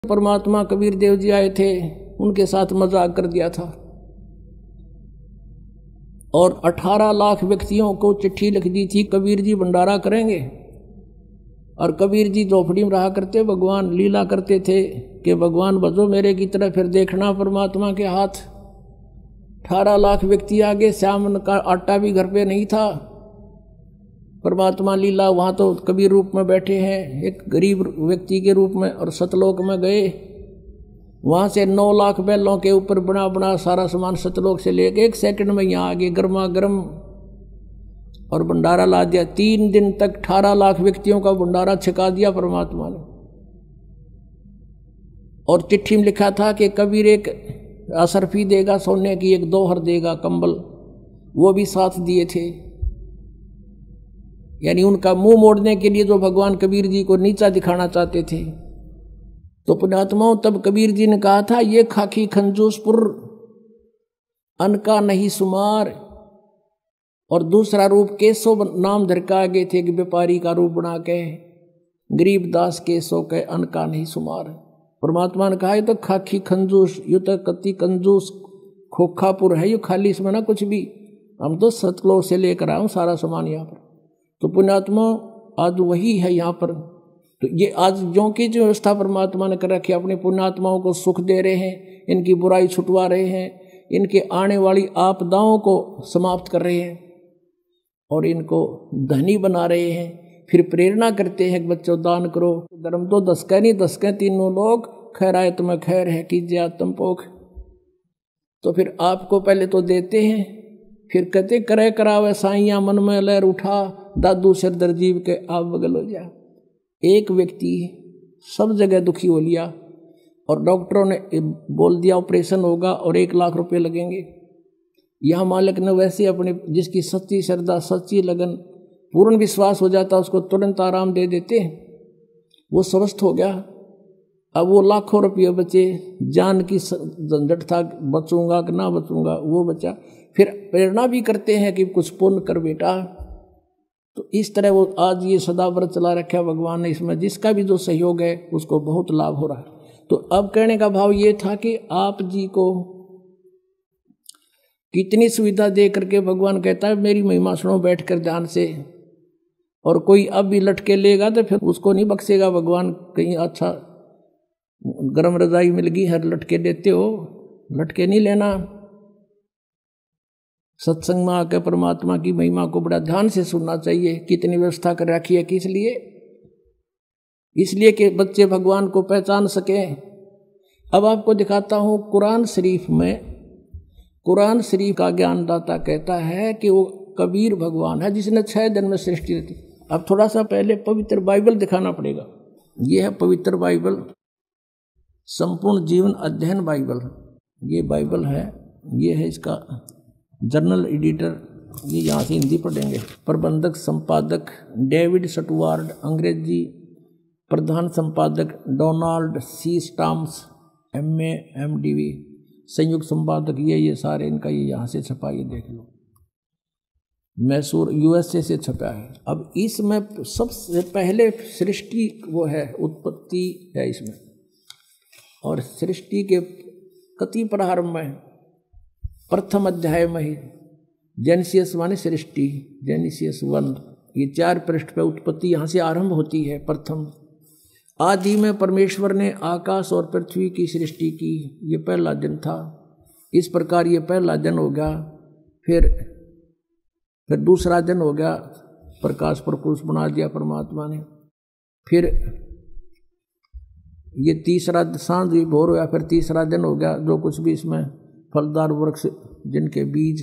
परमात्मा कबीर देव जी आए थे, उनके साथ मजाक कर दिया था और 18 लाख व्यक्तियों को चिट्ठी लिख दी थी कबीर जी भंडारा करेंगे। और कबीर जी झोपड़ी में रहा करते, भगवान लीला करते थे कि भगवान बजो मेरे की तरफ, फिर देखना परमात्मा के हाथ। 18 लाख व्यक्ति आगे, श्याम का आटा भी घर पे नहीं था। परमात्मा लीला, वहाँ तो कबीर रूप में बैठे हैं एक गरीब व्यक्ति के रूप में, और सतलोक में गए, वहाँ से 9 लाख बैलों के ऊपर बना बना सारा सामान सतलोक से लेके 1 सेकंड में यहाँ आगे गर्मा गर्म और भंडारा ला दिया। 3 दिन तक 18 लाख व्यक्तियों का भंडारा छिका दिया परमात्मा ने। और चिट्ठी में लिखा था कि कबीर एक असरफी देगा सोने की, एक दोहर देगा कंबल, वो भी साथ दिए थे। यानी उनका मुंह मोड़ने के लिए जो भगवान कबीर जी को नीचा दिखाना चाहते थे। तो पुण्यात्माओं, तब कबीर जी ने कहा था, ये खाकी खंजूसपुर अन का नहीं सुमार। और दूसरा रूप केशव नाम धर के आगे थे कि व्यापारी का रूप बना के, गरीब दास केशव के अन का नहीं सुमार। परमात्मा ने कहा, ये तो खाकी खंजूस, यू तो कति कंजूस खोखापुर है, यू खाली इसमें ना कुछ भी, हम तो सतलोक से लेकर आए हूँ सारा सामान यहाँ पर। तो पुण्यात्मा आज वही है यहाँ पर। तो ये आज जो की जो व्यवस्था परमात्मा ने कर रखी है, अपने पुण्यात्माओं को सुख दे रहे हैं, इनकी बुराई छुटवा रहे हैं, इनके आने वाली आपदाओं को समाप्त कर रहे हैं और इनको धनी बना रहे हैं। फिर प्रेरणा करते हैं कि बच्चों दान करो, धर्म तो 10 का नहीं 10 के 3 लोग, खैरायत में खैर है कीजिए आत्म पोख। तो फिर आपको पहले तो देते हैं, फिर कहते करे करावे साइयाँ मन में लहर उठा, दादू सिर दर्जीव के आप बगल हो जा। एक व्यक्ति सब जगह दुखी हो लिया और डॉक्टरों ने बोल दिया ऑपरेशन होगा और 1 लाख रुपए लगेंगे। यह मालिक ने वैसे अपने जिसकी सच्ची श्रद्धा, सच्ची लगन, पूर्ण विश्वास हो जाता, उसको तुरंत आराम दे देते। वो स्वस्थ हो गया। अब वो लाखों रुपये बचे, जान की झंझट था, बचूंगा कि ना बचूंगा, वो बचा। फिर प्रेरणा भी करते हैं कि कुछ पुण्य कर बेटा। तो इस तरह वो आज ये सदाव्रत चला रखा है भगवान ने, इसमें जिसका भी जो सहयोग है उसको बहुत लाभ हो रहा है। तो अब कहने का भाव ये था कि आप जी को कितनी सुविधा दे करके भगवान कहता है मेरी महिमा सुनो बैठ कर ध्यान से। और कोई अब भी लटके लेगा तो फिर उसको नहीं बख्शेगा भगवान। कहीं अच्छा गर्म रजाई मिल गई, हर लटके देते हो, लटके नहीं लेना। सत्संग में आकर परमात्मा की महिमा को बड़ा ध्यान से सुनना चाहिए। कितनी व्यवस्था कर रखी है, किस लिए? इसलिए कि बच्चे भगवान को पहचान सकें। अब आपको दिखाता हूँ कुरान शरीफ में, कुरान शरीफ का ज्ञानदाता कहता है कि वो कबीर भगवान है जिसने 6 दिन में सृष्टि रची। अब थोड़ा सा पहले पवित्र बाइबल दिखाना पड़ेगा। ये है पवित्र बाइबल, संपूर्ण जीवन अध्ययन बाइबल। ये बाइबल है, ये है इसका जर्नल एडिटर, ये यहाँ से हिंदी पढ़ेंगे। प्रबंधक संपादक डेविड स्टुअर्ट, अंग्रेजी प्रधान संपादक Donald C Stamps, MA MDV, संयुक्त संपादक ये सारे इनका ये यहाँ से छपा, ये देख लो, मैसूर USA से छपा है। अब इसमें सबसे पहले सृष्टि वो है, उत्पत्ति है इसमें, और सृष्टि के कति प्रारंभ में प्रथम अध्याय में ही जेनेसिस माने सृष्टि, जेनेसिस 1, ये 4 पृष्ठ पे उत्पत्ति यहाँ से आरंभ होती है। प्रथम आदि में परमेश्वर ने आकाश और पृथ्वी की सृष्टि की, ये पहला दिन था। इस प्रकार ये पहला दिन हो गया। फिर दूसरा दिन हो गया, प्रकाश प्रपुरुष बना दिया परमात्मा ने। फिर ये तीसरा सांझ भी भोर हो गया, फिर तीसरा दिन हो गया। जो कुछ भी इसमें फलदार वृक्ष जिनके बीज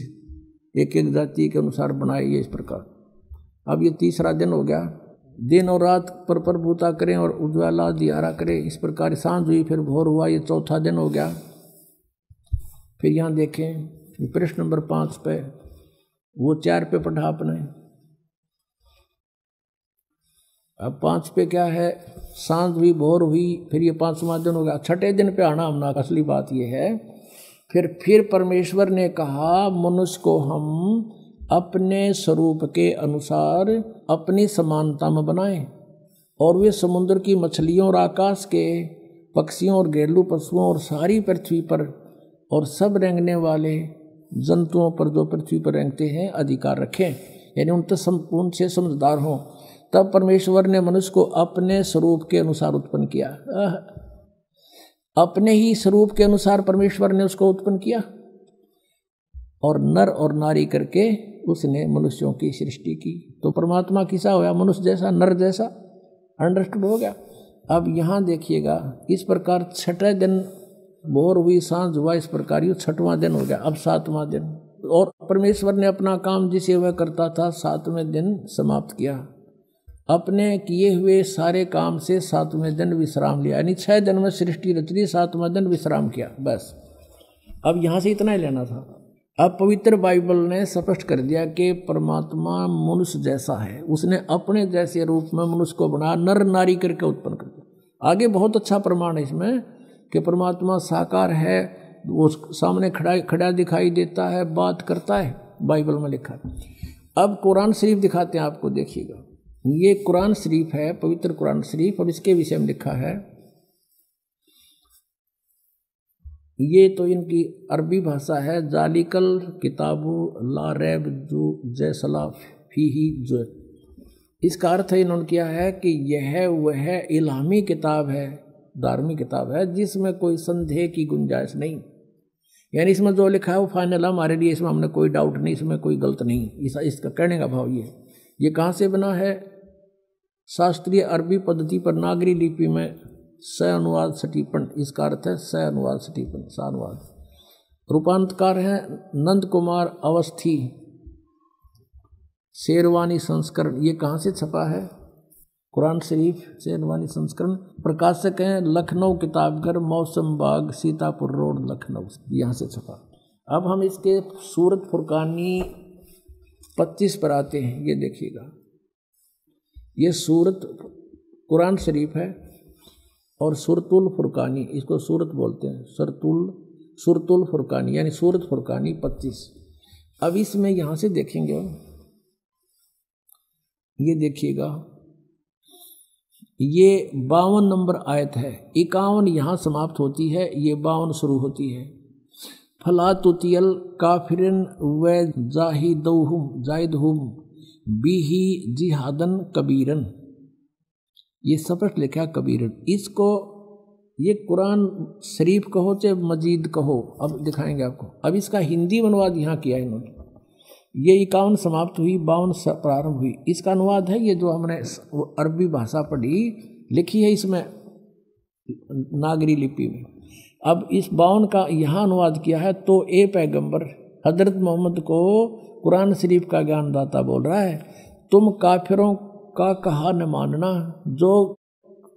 एक एक जाति के अनुसार बनाए, ये इस प्रकार। अब ये तीसरा दिन हो गया। दिन और रात पर प्रभुता करें और उज्ज्वला दियारा करें, इस प्रकार सांझ हुई, फिर भोर हुआ, ये चौथा दिन हो गया। फिर यहाँ देखें पृष्ठ नंबर 5 पे, वो 4 पे पढ़ा आपने। अब 5 पे क्या है, सांझ हुई भोर हुई, फिर ये 5वां दिन हो गया। 6ठे दिन पे आना हमना, असली बात ये है। फिर परमेश्वर ने कहा मनुष्य को हम अपने स्वरूप के अनुसार अपनी समानता में बनाएं, और वे समुद्र की मछलियों और आकाश के पक्षियों और घरेलू पशुओं और सारी पृथ्वी पर और सब रेंगने वाले जंतुओं पर जो पृथ्वी पर रेंगते हैं अधिकार रखें, यानी उन से समझदार हों। तब परमेश्वर ने मनुष्य को अपने स्वरूप के अनुसार उत्पन्न किया। अपने ही स्वरूप के अनुसार परमेश्वर ने उसको उत्पन्न किया और नर और नारी करके उसने मनुष्यों की सृष्टि की। तो परमात्मा किसा होया? मनुष्य जैसा, नर जैसा। अंडरस्टूड हो गया? अब यहाँ देखिएगा, इस प्रकार छठे दिन भोर हुई, सांझ हुआ, इस प्रकार ये छठवां दिन हो गया। अब सातवां दिन, और परमेश्वर ने अपना काम जिसे वह करता था सातवें दिन समाप्त किया। अपने किए हुए सारे काम से सातवें दिन विश्राम लिया, यानी 6 दिन में सृष्टि रच दी, सातवें दिन विश्राम किया, बस। अब यहाँ से इतना ही लेना था। अब पवित्र बाइबल ने स्पष्ट कर दिया कि परमात्मा मनुष्य जैसा है, उसने अपने जैसे रूप में मनुष्य को बना, नर नारी करके उत्पन्न कर दिया। आगे बहुत अच्छा प्रमाण है इसमें कि परमात्मा साकार है, वो सामने खड़ा दिखाई देता है, बात करता है, बाइबल में लिखा है। अब कुरान शरीफ दिखाते हैं आपको, देखिएगा। ये कुरान शरीफ है, पवित्र कुरान शरीफ, और इसके विषय में लिखा है। ये तो इनकी अरबी भाषा है। जालिकल किताबु ला रैब जो जैसला फीही जो, इसका अर्थ इन्होंने किया है कि यह वह इल्हामी किताब है, धार्मिक किताब है, जिसमें कोई संदेह की गुंजाइश नहीं। यानी इसमें जो लिखा है वो फाइनल है हमारे लिए, इसमें हमने कोई डाउट नहीं, इसमें कोई गलत नहीं। इसका कहने का भाव ये कहाँ से बना है? शास्त्रीय अरबी पद्धति पर नागरी लिपि में स अनुवाद सटीपन, इसका अर्थ है स अनुवाद सटीपन, स अनुवाद। रूपांतकार है नंद कुमार अवस्थी, शेरवानी संस्करण। ये कहाँ से छपा है? कुरान शरीफ शेरवानी संस्करण। प्रकाशक हैं लखनऊ किताबघर, मौसम बाग, सीतापुर रोड, लखनऊ, यहाँ से छपा। अब हम इसके सूरत फुरकानी 25 पर आते हैं। ये देखिएगा, ये सूरत कुरान शरीफ है और सुरतुल फुरकानी, इसको सूरत बोलते हैं, सुरतुल फुरकानी, यानी सूरत फुरकानी 25। अब इसमें यहाँ से देखेंगे, ये देखिएगा, ये 52 नंबर आयत है। 51 यहाँ समाप्त होती है, ये 52 शुरू होती है। फला तुतियल काफिरन व जाहिदहुम बिही जिहादन कबीरन, ये स्पष्ट लिखा कबीरन। इसको ये कुरान शरीफ कहो चाहे मजीद कहो, अब दिखाएंगे आपको। अब इसका हिंदी अनुवाद यहाँ किया इन्होंने। ये 51 समाप्त हुई, 52 प्रारंभ हुई। इसका अनुवाद है ये जो हमने अरबी भाषा पढ़ी, लिखी है इसमें नागरी लिपि में। अब इस 52 का यहाँ अनुवाद किया है। तो ए पैगंबर हजरत मोहम्मद को कुरान शरीफ का ज्ञानदाता बोल रहा है, तुम काफिरों का कहा न मानना, जो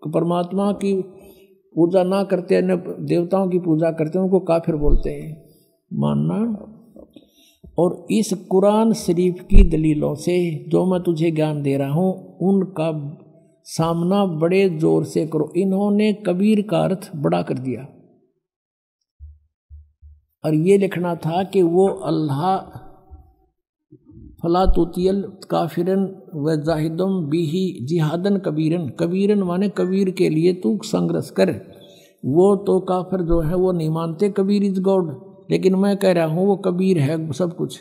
परमात्मा की पूजा ना करते हैं, देवताओं की पूजा करते हैं, उनको काफिर बोलते हैं, मानना। और इस कुरान शरीफ की दलीलों से जो मैं तुझे ज्ञान दे रहा हूँ उनका सामना बड़े जोर से करो। इन्होंने कबीर का अर्थ बड़ा कर दिया और ये लिखना था कि वो अल्लाह फला तुतियल काफिरन व जाहिदम बिही जिहादन कबीरन, कबीरन माने कबीर के लिए तू संघर्ष कर। वो तो काफिर जो है वो नहीं मानते कबीर इज गॉड, लेकिन मैं कह रहा हूँ वो कबीर है सब कुछ।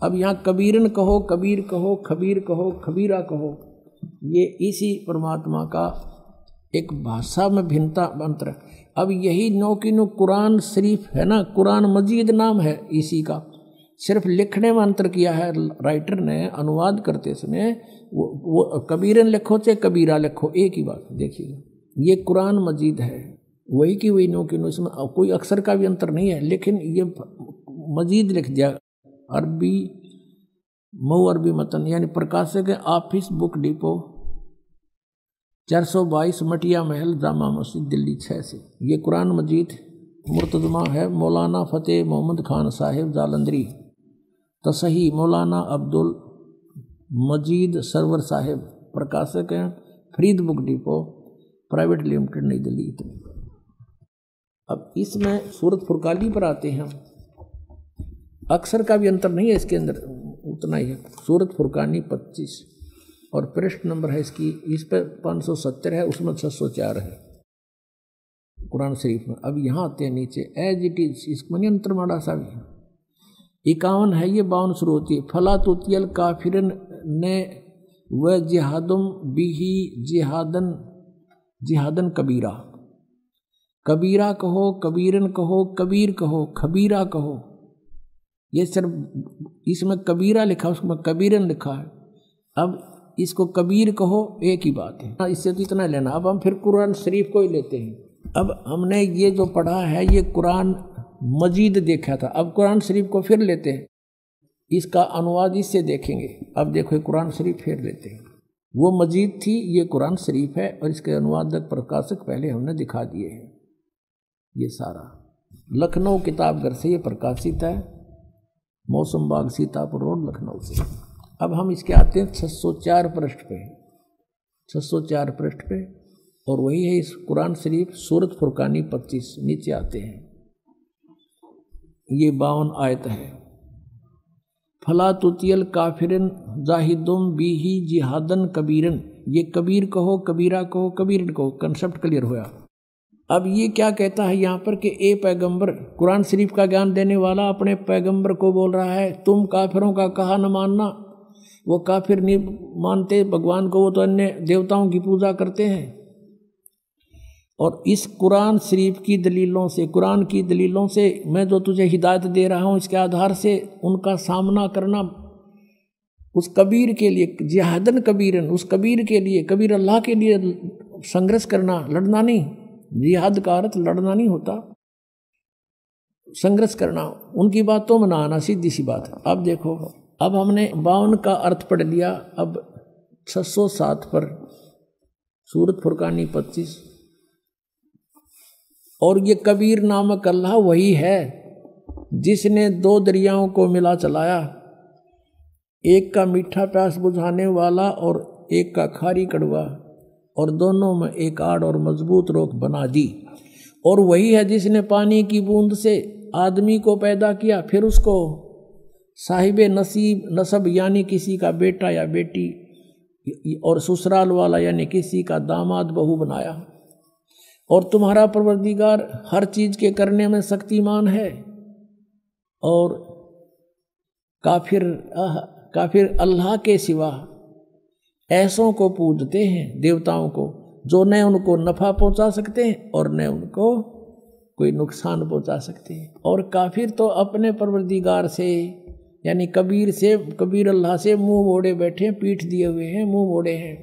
अब यहाँ कबीरन कहो, कबीर कहो, खबीर कहो, खबीरा कहो, ये इसी परमात्मा का एक भाषा में भिन्नता अंतर है। अब यही नो की नो कुरान शरीफ है ना, कुरान मजीद नाम है इसी का, सिर्फ लिखने में अंतर किया है राइटर ने। अनुवाद करते समय वो कबीरन लिखो चाहे कबीरा लिखो, एक ही बात। देखिए ये कुरान मजीद है, वही की वही नो की नो, इसमें कोई अक्षर का भी अंतर नहीं है, लेकिन ये मजीद लिख दिया। अरबी मऊ अरबी मतन, यानी प्रकाशक है ऑफिस बुक डिपो 422 मटिया महल जामा मस्जिद दिल्ली 6 से। ये कुरान मजीद मुर्तजमा है मौलाना फ़तेह मोहम्मद खान साहिब जालंधरी, तसही मौलाना अब्दुल मजीद सरवर साहिब, प्रकाशक हैं Farid book depot private limited नई दिल्ली। इतने। अब इसमें सूरत फुरकानी पर आते हैं। अक्षर का भी अंतर नहीं है इसके अंदर, उतना ही है। सूरत फुरकानी 25 और पृष्ठ नंबर है इसकी, इस पर 570 है, उसमें 604 है। कुरान शरीफ में। अब यहाँ आते हैं नीचे, एज इट इज, इसको नहीं अंतर माड़ा सा भी 51 है, ये 52 शुरू होती है। फला तुतियल काफिरन ने व जिहादुम बिही जिहादन, जिहादन कबीरा, कबीरा कहो, कबीरन कहो, कबीर कहो, खबीरा कहो। ये सिर्फ इसमें कबीरा लिखा, उसमें कबीरन लिखा है। अब इसको कबीर कहो, एक ही बात है, इससे तो इतना लेना। अब हम फिर कुरान शरीफ को ही लेते हैं। अब हमने ये जो पढ़ा है ये कुरान मजीद देखा था, अब कुरान शरीफ को फिर लेते हैं, इसका अनुवाद इससे देखेंगे। अब देखो कुरान शरीफ फिर लेते हैं, वो मजीद थी, ये कुरान शरीफ है, और इसके अनुवादक प्रकाशक पहले हमने दिखा दिए हैं। ये सारा लखनऊ किताबघर से ये प्रकाशित है, मौसम बाग सीतापुर रोड लखनऊ से। अब हम इसके आते हैं 604 पृष्ठ पे, 604 पृष्ठ पे, और वही है इस कुरान शरीफ सूरत फुरकानी 25। नीचे आते हैं, ये 52 आयत है। फला तुतियल काफिरन जाहिदुम बिही जिहादन कबीरन, ये कबीर कहो, कबीरा कहो, कबीरन कहो, कंसेप्ट क्लियर हुआ। अब ये क्या कहता है यहाँ पर कि ए पैगंबर, कुरान शरीफ का ज्ञान देने वाला अपने पैगंबर को बोल रहा है, तुम काफिरों का कहा न मानना। वो काफिर नहीं मानते भगवान को, वो तो अन्य देवताओं की पूजा करते हैं। और इस कुरान शरीफ की दलीलों से, कुरान की दलीलों से मैं जो तुझे हिदायत दे रहा हूँ, इसके आधार से उनका सामना करना उस कबीर के लिए, जिहादन कबीरन, उस कबीर के लिए, कबीर अल्लाह के लिए संघर्ष करना, लड़ना नहीं। जिहाद का अर्थ लड़ना नहीं होता, संघर्ष करना, उनकी बातों में ना आना, सीधी सी बात है। अब देखो, अब हमने 52 का अर्थ पढ़ लिया। अब 607 पर सूरत फुरकानी 25, और ये कबीर नामक अल्लाह वही है जिसने 2 दरियाओं को मिला चलाया, एक का मीठा प्यास बुझाने वाला और एक का खारी कड़वा, और दोनों में एक आड़ और मजबूत रोक बना दी। और वही है जिसने पानी की बूंद से आदमी को पैदा किया, फिर उसको साहिब नसीब नसब यानी किसी का बेटा या बेटी, और ससुराल वाला यानी किसी का दामाद बहू बनाया। और तुम्हारा परवरदिगार हर चीज के करने में शक्तिमान है। और काफिर अल्लाह के सिवा ऐसों को पूजते हैं, देवताओं को, जो न उनको नफ़ा पहुंचा सकते हैं और न उनको कोई नुकसान पहुंचा सकते हैं। और काफिर तो अपने परवरदिगार से यानी कबीर से, कबीर अल्लाह से मुंह मोड़े बैठे हैं, पीठ दिए हुए हैं, मुंह मोड़े हैं।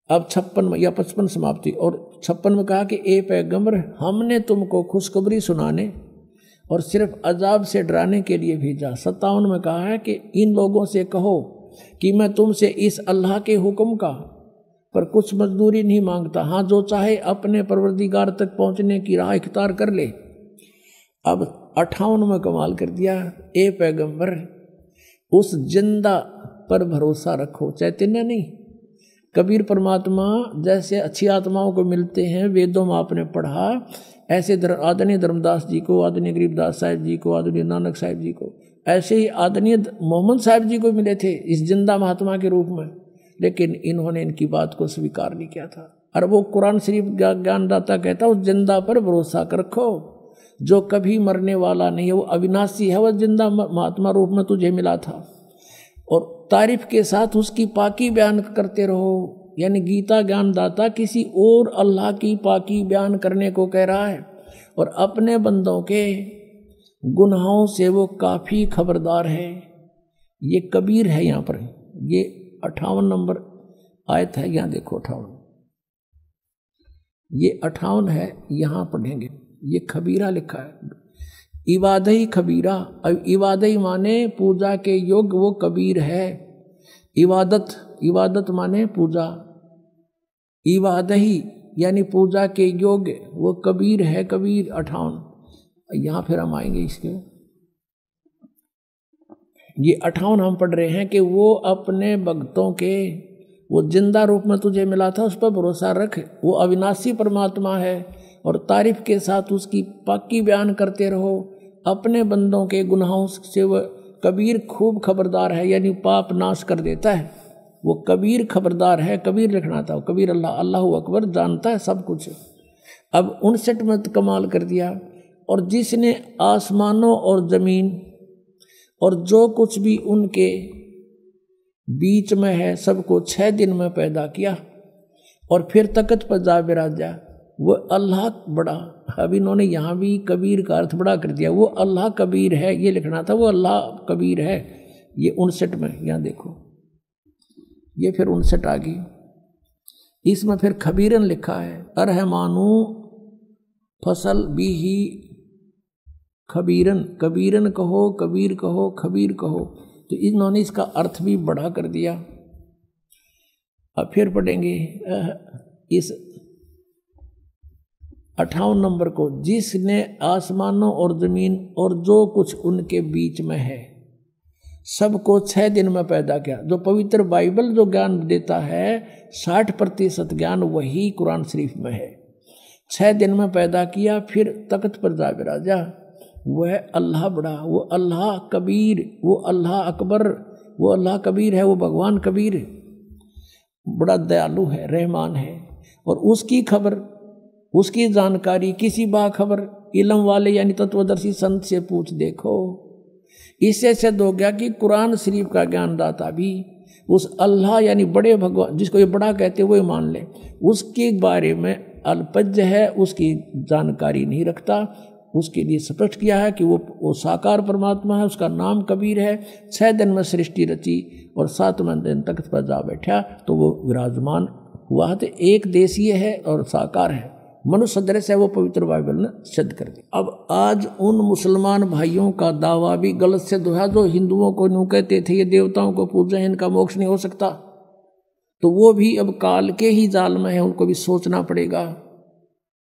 अब 56 या 55 समाप्ति। और 56 में कहा कि ए पैगंबर, हमने तुमको खुशखबरी सुनाने और सिर्फ अजाब से डराने के लिए भेजा। 57 में कहा है कि इन लोगों से कहो कि मैं तुमसे इस अल्लाह के हुक्म का पर कुछ मजदूरी नहीं मांगता, हाँ जो चाहे अपने परवरदिगार तक पहुंचने की राह इख्तियार कर ले। अब 58 में कमाल कर दिया, ए पैगंबर उस जिंदा पर भरोसा रखो, चैतन्य नहीं। कबीर परमात्मा जैसे अच्छी आत्माओं को मिलते हैं, वेदों में आपने पढ़ा, ऐसे आदरणीय धर्मदास जी को, आदरणीय गरीबदास साहिब जी को, आदरणीय नानक साहिब जी को, ऐसे ही आदरणीय मोहम्मद साहिब जी को मिले थे इस जिंदा महात्मा के रूप में। लेकिन इन्होंने इनकी बात को स्वीकार नहीं किया था। और वो कुरान शरीफ ज्ञानदाता कहता उस जिंदा पर भरोसा कर रखो जो कभी मरने वाला नहीं है, वो अविनाशी है, वह जिंदा महात्मा रूप में तुझे मिला था। और तारीफ के साथ उसकी पाकी बयान करते रहो, यानी गीता ज्ञानदाता किसी और अल्लाह की पाकी बयान करने को कह रहा है, और अपने बंदों के गुनाहों से वो काफ़ी खबरदार है। ये कबीर है यहाँ पर, ये 58 नंबर आयत है, यहाँ देखो 58, ये 58 है, यहाँ पढ़ेंगे। ये खबीरा लिखा है, इबादही खबीरा। अब इबादही माने पूजा के योग्य, वो कबीर है। इबादत माने पूजा, इबादही यानी पूजा के योग्य, वो कबीर है। कबीर 58, यहाँ फिर हम आएंगे इसके। ये 58 हम पढ़ रहे हैं कि वो अपने भक्तों के, वो जिंदा रूप में तुझे मिला था, उस पर भरोसा रख, वो अविनाशी परमात्मा है। और तारीफ के साथ उसकी पाकी बयान करते रहो। अपने बंदों के गुनाहों से वह कबीर खूब खबरदार है, यानी पाप नाश कर देता है। वो कबीर खबरदार है, कबीर लिखना था, कबीर अल्लाह, अल्लाह अकबर जानता है सब कुछ। अब 59 में तो कमाल कर दिया। और जिसने आसमानों और जमीन और जो कुछ भी उनके बीच में है सबको 6 दिन में पैदा किया और फिर तख्त पर जा बिराजा, वो अल्लाह बड़ा। अब इन्होंने यहाँ भी कबीर का अर्थ बड़ा कर दिया, वो अल्लाह कबीर है ये लिखना था, वो अल्लाह कबीर है। ये 59 में यहाँ देखो, ये फिर 59 आ गई। इसमें फिर खबीरन लिखा है, अरहमानू फसल भी ही खबीरन, कबीरन कहो, कबीर कहो, खबीर कहो। तो इन्होंने इसका अर्थ भी बढ़ा कर दिया। अब फिर पढ़ेंगे इस 58 नंबर को, जिसने आसमानों और जमीन और जो कुछ उनके बीच में है सबको 6 दिन में पैदा किया। जो पवित्र बाइबल जो ज्ञान देता है 60% ज्ञान वही कुरान शरीफ में है। 6 दिन में पैदा किया, फिर तख्त पर जा बिराजा। वह अल्लाह बड़ा, वो अल्लाह कबीर, वो अल्लाह अकबर, वो अल्लाह कबीर है, वो भगवान कबीर बड़ा दयालु है, रहमान है। और उसकी खबर, उसकी जानकारी किसी बाखबर इल्म वाले यानी तत्वदर्शी संत से पूछ देखो। इससे सिद्ध हो गया कि कुरान शरीफ का ज्ञानदाता भी उस अल्लाह यानी बड़े भगवान जिसको ये बड़ा कहते वो मान ले, उसके बारे में अल्पज्ञ है, उसकी जानकारी नहीं रखता। उसके लिए स्पष्ट किया है कि वो साकार परमात्मा है, उसका नाम कबीर है। 6 दिन में सृष्टि रची और 7वें दिन तख्त पर जा बैठा तो वो विराजमान हुआ। तो एक देशीय है और साकार है, मनुष्य सदृश है, वो पवित्र बाइबल ने सिद्ध कर दिया। अब आज उन मुसलमान भाइयों का दावा भी गलत सिद्ध हुआ जो हिंदुओं को यूँ कहते थे ये देवताओं को पूजा है, इनका मोक्ष नहीं हो सकता। तो वो भी अब काल के ही जाल में है, उनको भी सोचना पड़ेगा।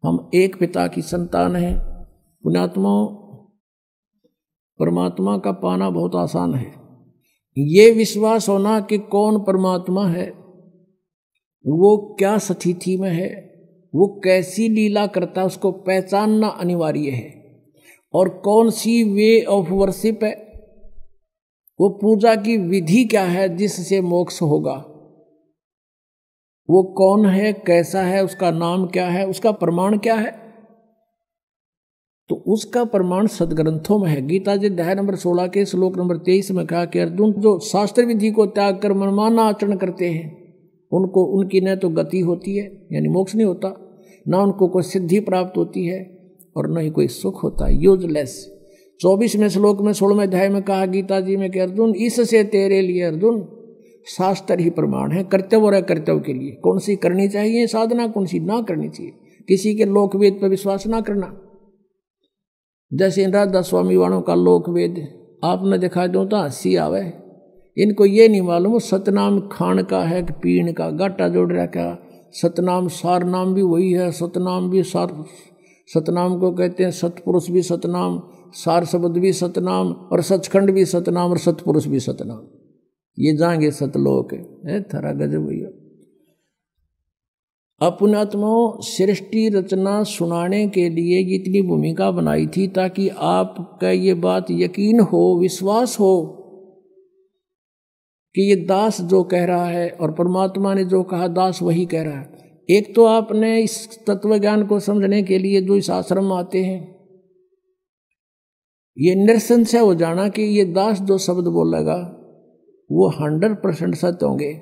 हम एक पिता की संतान हैं। पुण्यात्मा, परमात्मा का पाना बहुत आसान है। ये विश्वास होना कि कौन परमात्मा है, वो क्या स्थिति में है, वो कैसी लीला करता है, उसको पहचानना अनिवार्य है। और कौन सी वे ऑफ वर्शिप है, वो पूजा की विधि क्या है जिससे मोक्ष होगा, वो कौन है, कैसा है, उसका नाम क्या है, उसका प्रमाण क्या है। तो उसका प्रमाण सदग्रंथों में है। गीता जी अध्याय नंबर 16 के श्लोक नंबर 23 में कहा कि अर्जुन जो शास्त्र विधि को त्याग कर मनमाना आचरण करते हैं उनको, उनकी न तो गति होती है यानी मोक्ष नहीं होता, ना उनको कोई सिद्धि प्राप्त होती है और न ही कोई सुख होता है, यूजलेस। 24वें श्लोक में 16वें अध्याय में कहा गीता जी में कि अर्जुन इससे तेरे लिए अर्जुन शास्त्र ही प्रमाण है कर्तव्य और अकर्तव्य के लिए। कौन सी करनी चाहिए साधना, कौन सी ना करनी चाहिए। किसी के लोकवेद पर विश्वास ना करना। जैसे इन राधा स्वामी वालों का लोकवेद आपने दिखा दो तो हंसी आवे। इनको ये नहीं मालूम सतनाम खान का है कि पीण का, गाटा जोड़ रखा। सतनाम सार नाम भी वही है, सतनाम भी सार, सतनाम को कहते हैं सतपुरुष भी सतनाम, सार शब्द भी सतनाम और सचखंड भी सतनाम और सतपुरुष भी सतनाम। ये जाएंगे सतलोक है थरा गजब भैया। अपनात्माओं सृष्टि रचना सुनाने के लिए इतनी भूमिका बनाई थी ताकि आपका ये बात यकीन हो, विश्वास हो कि ये दास जो कह रहा है और परमात्मा ने जो कहा दास वही कह रहा है। एक तो आपने इस तत्व ज्ञान को समझने के लिए जो इस आश्रम में आते हैं ये निरसंशय हो जाना कि ये दास जो शब्द बोलेगा वो 100% सत्य होंगे।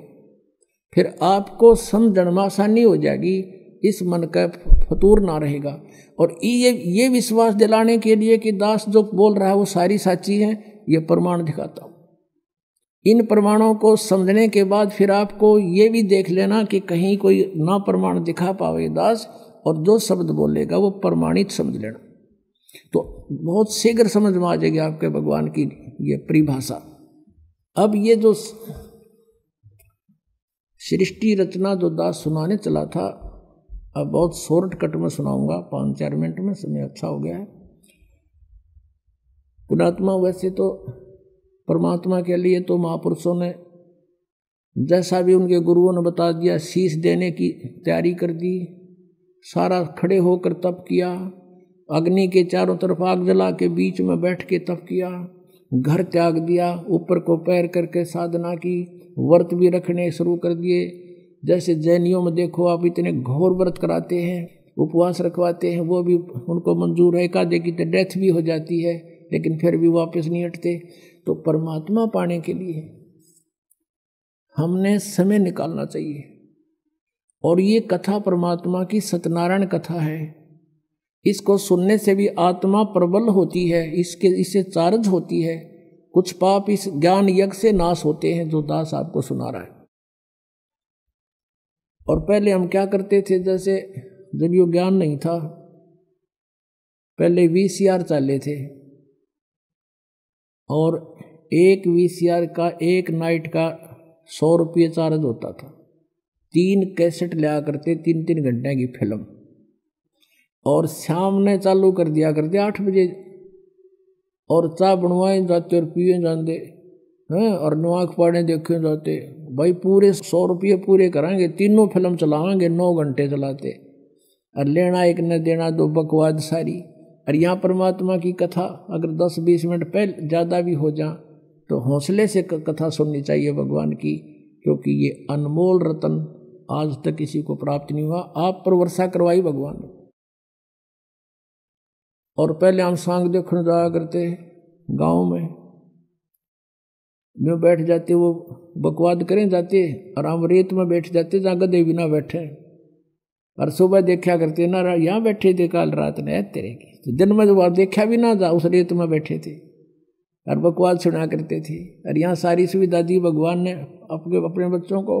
फिर आपको समझने में आसानी हो जाएगी, इस मन का फतूर ना रहेगा। और ये विश्वास दिलाने के लिए कि दास जो बोल रहा है वो सारी साची है, ये प्रमाण दिखाता हूँ। इन प्रमाणों को समझने के बाद फिर आपको ये भी देख लेना कि कहीं कोई ना प्रमाण दिखा पावे दास, और जो शब्द बोलेगा वो प्रमाणित समझ लेना। तो बहुत शीघ्र समझ में आ जाएगी आपके भगवान की ये परिभाषा। अब ये जो सृष्टि रचना जो दास सुनाने चला था, अब बहुत शॉर्टकट में सुनाऊंगा, 5-4 मिनट में, समय अच्छा हो गया है। पुणात्मा वैसे तो परमात्मा के लिए तो महापुरुषों ने जैसा भी उनके गुरुओं ने बता दिया शीश देने की तैयारी कर दी, सारा खड़े होकर तप किया, अग्नि के चारों तरफ आग जला के बीच में बैठ के तप किया, घर त्याग दिया, ऊपर को पैर करके साधना की, व्रत भी रखने शुरू कर दिए। जैसे जैनियों में देखो आप इतने घोर व्रत कराते हैं, उपवास रखवाते हैं, वो भी उनको मंजूर है। एकाधे की तो डेथ भी हो जाती है, लेकिन फिर भी वापस नहीं हटते। तो परमात्मा पाने के लिए हमने समय निकालना चाहिए। और ये कथा परमात्मा की सत्यनारायण कथा है, इसको सुनने से भी आत्मा प्रबल होती है, इससे चार्ज होती है। कुछ पाप इस ज्ञान यज्ञ से नाश होते हैं जो दास आपको सुना रहा है। और पहले हम क्या करते थे, जैसे जब ये ज्ञान नहीं था, पहले VCR चाले थे और एक VCR का एक नाइट का 100 रुपये चार्ज होता था। 3 कैसेट लिया करते, 3-3 घंटे की फिल्म, और शाम ने चालू कर दिया करते 8 बजे, और चाय बनवाए जाते और पिए जाते हैं, और नवाक पाड़े देखे जाते। भाई पूरे 100 रुपये पूरे कराएंगे, तीनों फिल्म चलाएंगे, 9 घंटे चलाते, और लेना एक न देना दो, बकवाद सारी। और यहाँ परमात्मा की कथा अगर 10-20 मिनट पहले ज़्यादा भी हो जाए तो हौसले से कथा सुननी चाहिए भगवान की, क्योंकि ये अनमोल रतन आज तक किसी को प्राप्त नहीं हुआ। आप पर वर्षा करवाई भगवान ने। और पहले हम सांग देखने जाया करते गांव में बैठ जाते, वो बकवाद करें जाते, और हम रेत में बैठ जाते जहाँ गधे भी ना बैठे, और सुबह देखा करते ना यहाँ बैठे थे काल रात ने तेरे की, तो दिन में जब देखा भी ना जा उस रेत में बैठे थे और बकवाद सुना करते थे। और यहाँ सारी सुविधा दी भगवान ने अपने बच्चों को,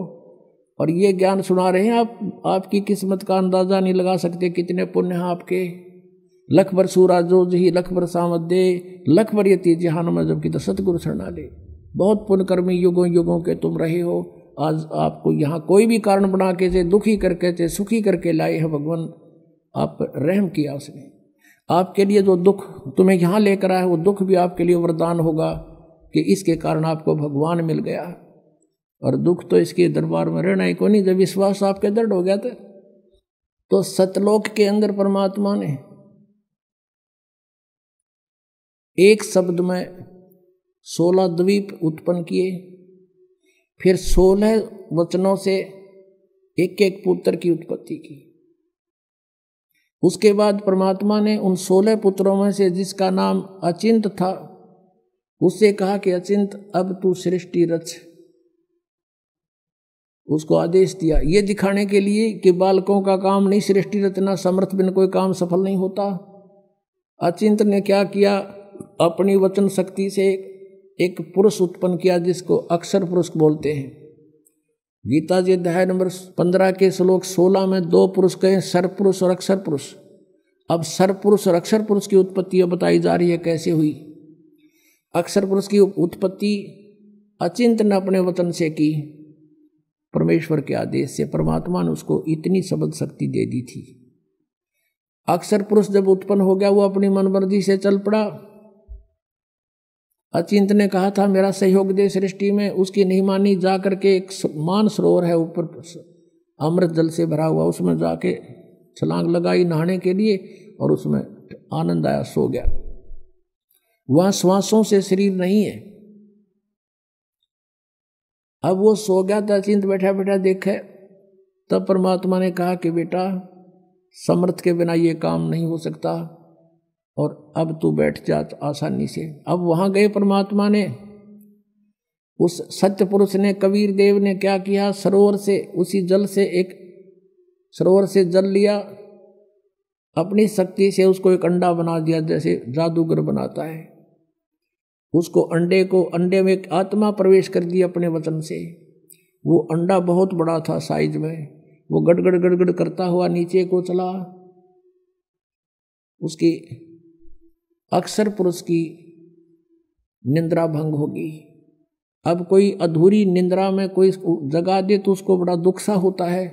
और ये ज्ञान सुना रहे हैं आप। आपकी किस्मत का अंदाजा नहीं लगा सकते, कितने पुण्य हैं आपके। लख बर सूराजो जी लख बर सामद दे, लख बर यति जहान में जबकि तो सतगुरु शरणा ले। बहुत पुण्यकर्मी युगों युगों के तुम रहे हो। आज आपको यहाँ कोई भी कारण बना के थे, दुखी करके थे, सुखी करके लाए हैं भगवान। आप रहम किया उसने आपके लिए। जो दुख तुम्हें यहाँ लेकर आया, वो दुख भी आपके लिए वरदान होगा कि इसके कारण आपको भगवान मिल गया। और दुख तो इसके दरबार में रहना ही को नहीं। जब विश्वास आपके दृढ़ हो गया था, तो सतलोक के अंदर परमात्मा ने एक शब्द में 16 द्वीप उत्पन्न किए, फिर 16 वचनों से एक एक पुत्र की उत्पत्ति की। उसके बाद परमात्मा ने उन 16 पुत्रों में से जिसका नाम अचिंत था, उससे कहा कि अचिंत अब तू सृष्टि रच। उसको आदेश दिया, ये दिखाने के लिए कि बालकों का काम नहीं सृष्टि रचना, समर्थ बिन कोई काम सफल नहीं होता। अचिंत ने क्या किया, अपनी वचन शक्ति से एक पुरुष उत्पन्न किया जिसको अक्षर पुरुष बोलते हैं। गीता जी अध्याय नंबर 15 के श्लोक 16 में 2 पुरुष कहे, सरपुरुष और अक्षर पुरुष। अब सरपुरुष और अक्षर पुरुष की उत्पत्ति बताई जा रही है कैसे हुई। अक्षर पुरुष की उत्पत्ति अचिंत ने अपने वचन से की, परमेश्वर के आदेश से। परमात्मा ने उसको इतनी शब्द शक्ति दे दी थी। अक्षर पुरुष जब उत्पन्न हो गया, वो अपनी मनमर्जी से चल पड़ा। अचिंत ने कहा था मेरा सहयोग दे सृष्टि में, उसकी नहीं मानी। जा करके एक मान सरोवर है ऊपर अमृत जल से भरा हुआ, उसमें जाके छलांग लगाई नहाने के लिए, और उसमें आनंद आया, सो गया। वहां श्वासों से शरीर नहीं है। अब वो सो गया था, अचिंत बैठा बैठा देखे, तब परमात्मा ने कहा कि बेटा समर्थ के बिना ये काम नहीं हो सकता, और अब तू बैठ जा आसानी से। अब वहां गए परमात्मा ने, उस सत्य पुरुष ने, कबीर देव ने क्या किया, सरोवर से उसी जल से एक सरोवर से जल लिया, अपनी शक्ति से उसको एक अंडा बना दिया, जैसे जादूगर बनाता है। उसको अंडे में एक आत्मा प्रवेश कर दी अपने वचन से। वो अंडा बहुत बड़ा था साइज में, वो गड़गड़ गड़गड़ करता हुआ नीचे को चला। उसकी अक्षर पुरुष की निंद्रा भंग होगी। अब कोई अधूरी निंद्रा में कोई जगा दे तो उसको बड़ा दुख सा होता है।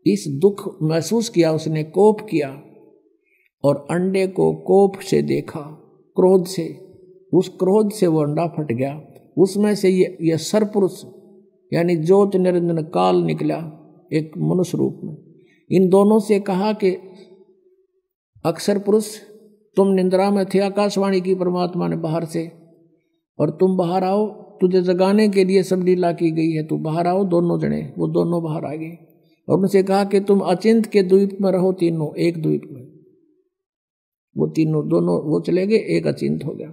इस दुख महसूस किया उसने, कोप किया, और अंडे को कोप से देखा, क्रोध से। उस क्रोध से वो अंडा फट गया। उसमें से ये सरपुरुष यानी ज्योत निरंजन काल निकला एक मनुष्य रूप में। इन दोनों से कहा कि अक्षर पुरुष तुम निंद्रा में थे, आकाशवाणी की परमात्मा ने बाहर से, और तुम बाहर आओ, तुझे जगाने के लिए सब लीला की गई है, तू बाहर आओ। दोनों जने वो दोनों बाहर आ गए। और उनसे कहा कि तुम अचिंत के द्वीप में रहो, तीनों एक द्वीप में। वो तीनों दोनों वो चले गए, एक अचिंत हो गया।